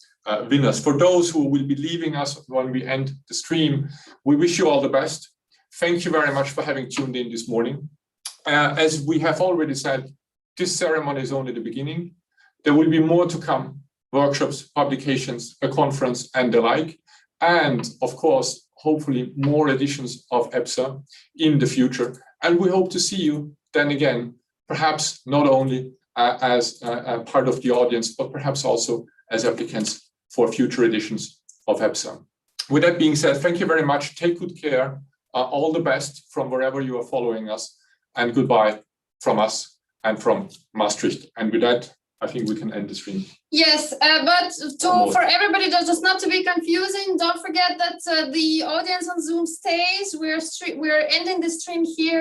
winners. For those who will be leaving us when we end the stream, we wish you all the best. Thank you very much for having tuned in this morning. As we have already said, this ceremony is only the beginning. There will be more to come, workshops, publications, a conference and the like. And of course, hopefully more editions of EPSA in the future. And we hope to see you then again, perhaps not only as a part of the audience, but perhaps also as applicants for future editions of EPSA. With that being said, thank you very much. Take good care. All the best from wherever you are following us, and goodbye from us and from Maastricht. And with that, I think we can end the stream. Yes, but for everybody, just not to be confusing, don't forget that the audience on Zoom stays. We're ending the stream here.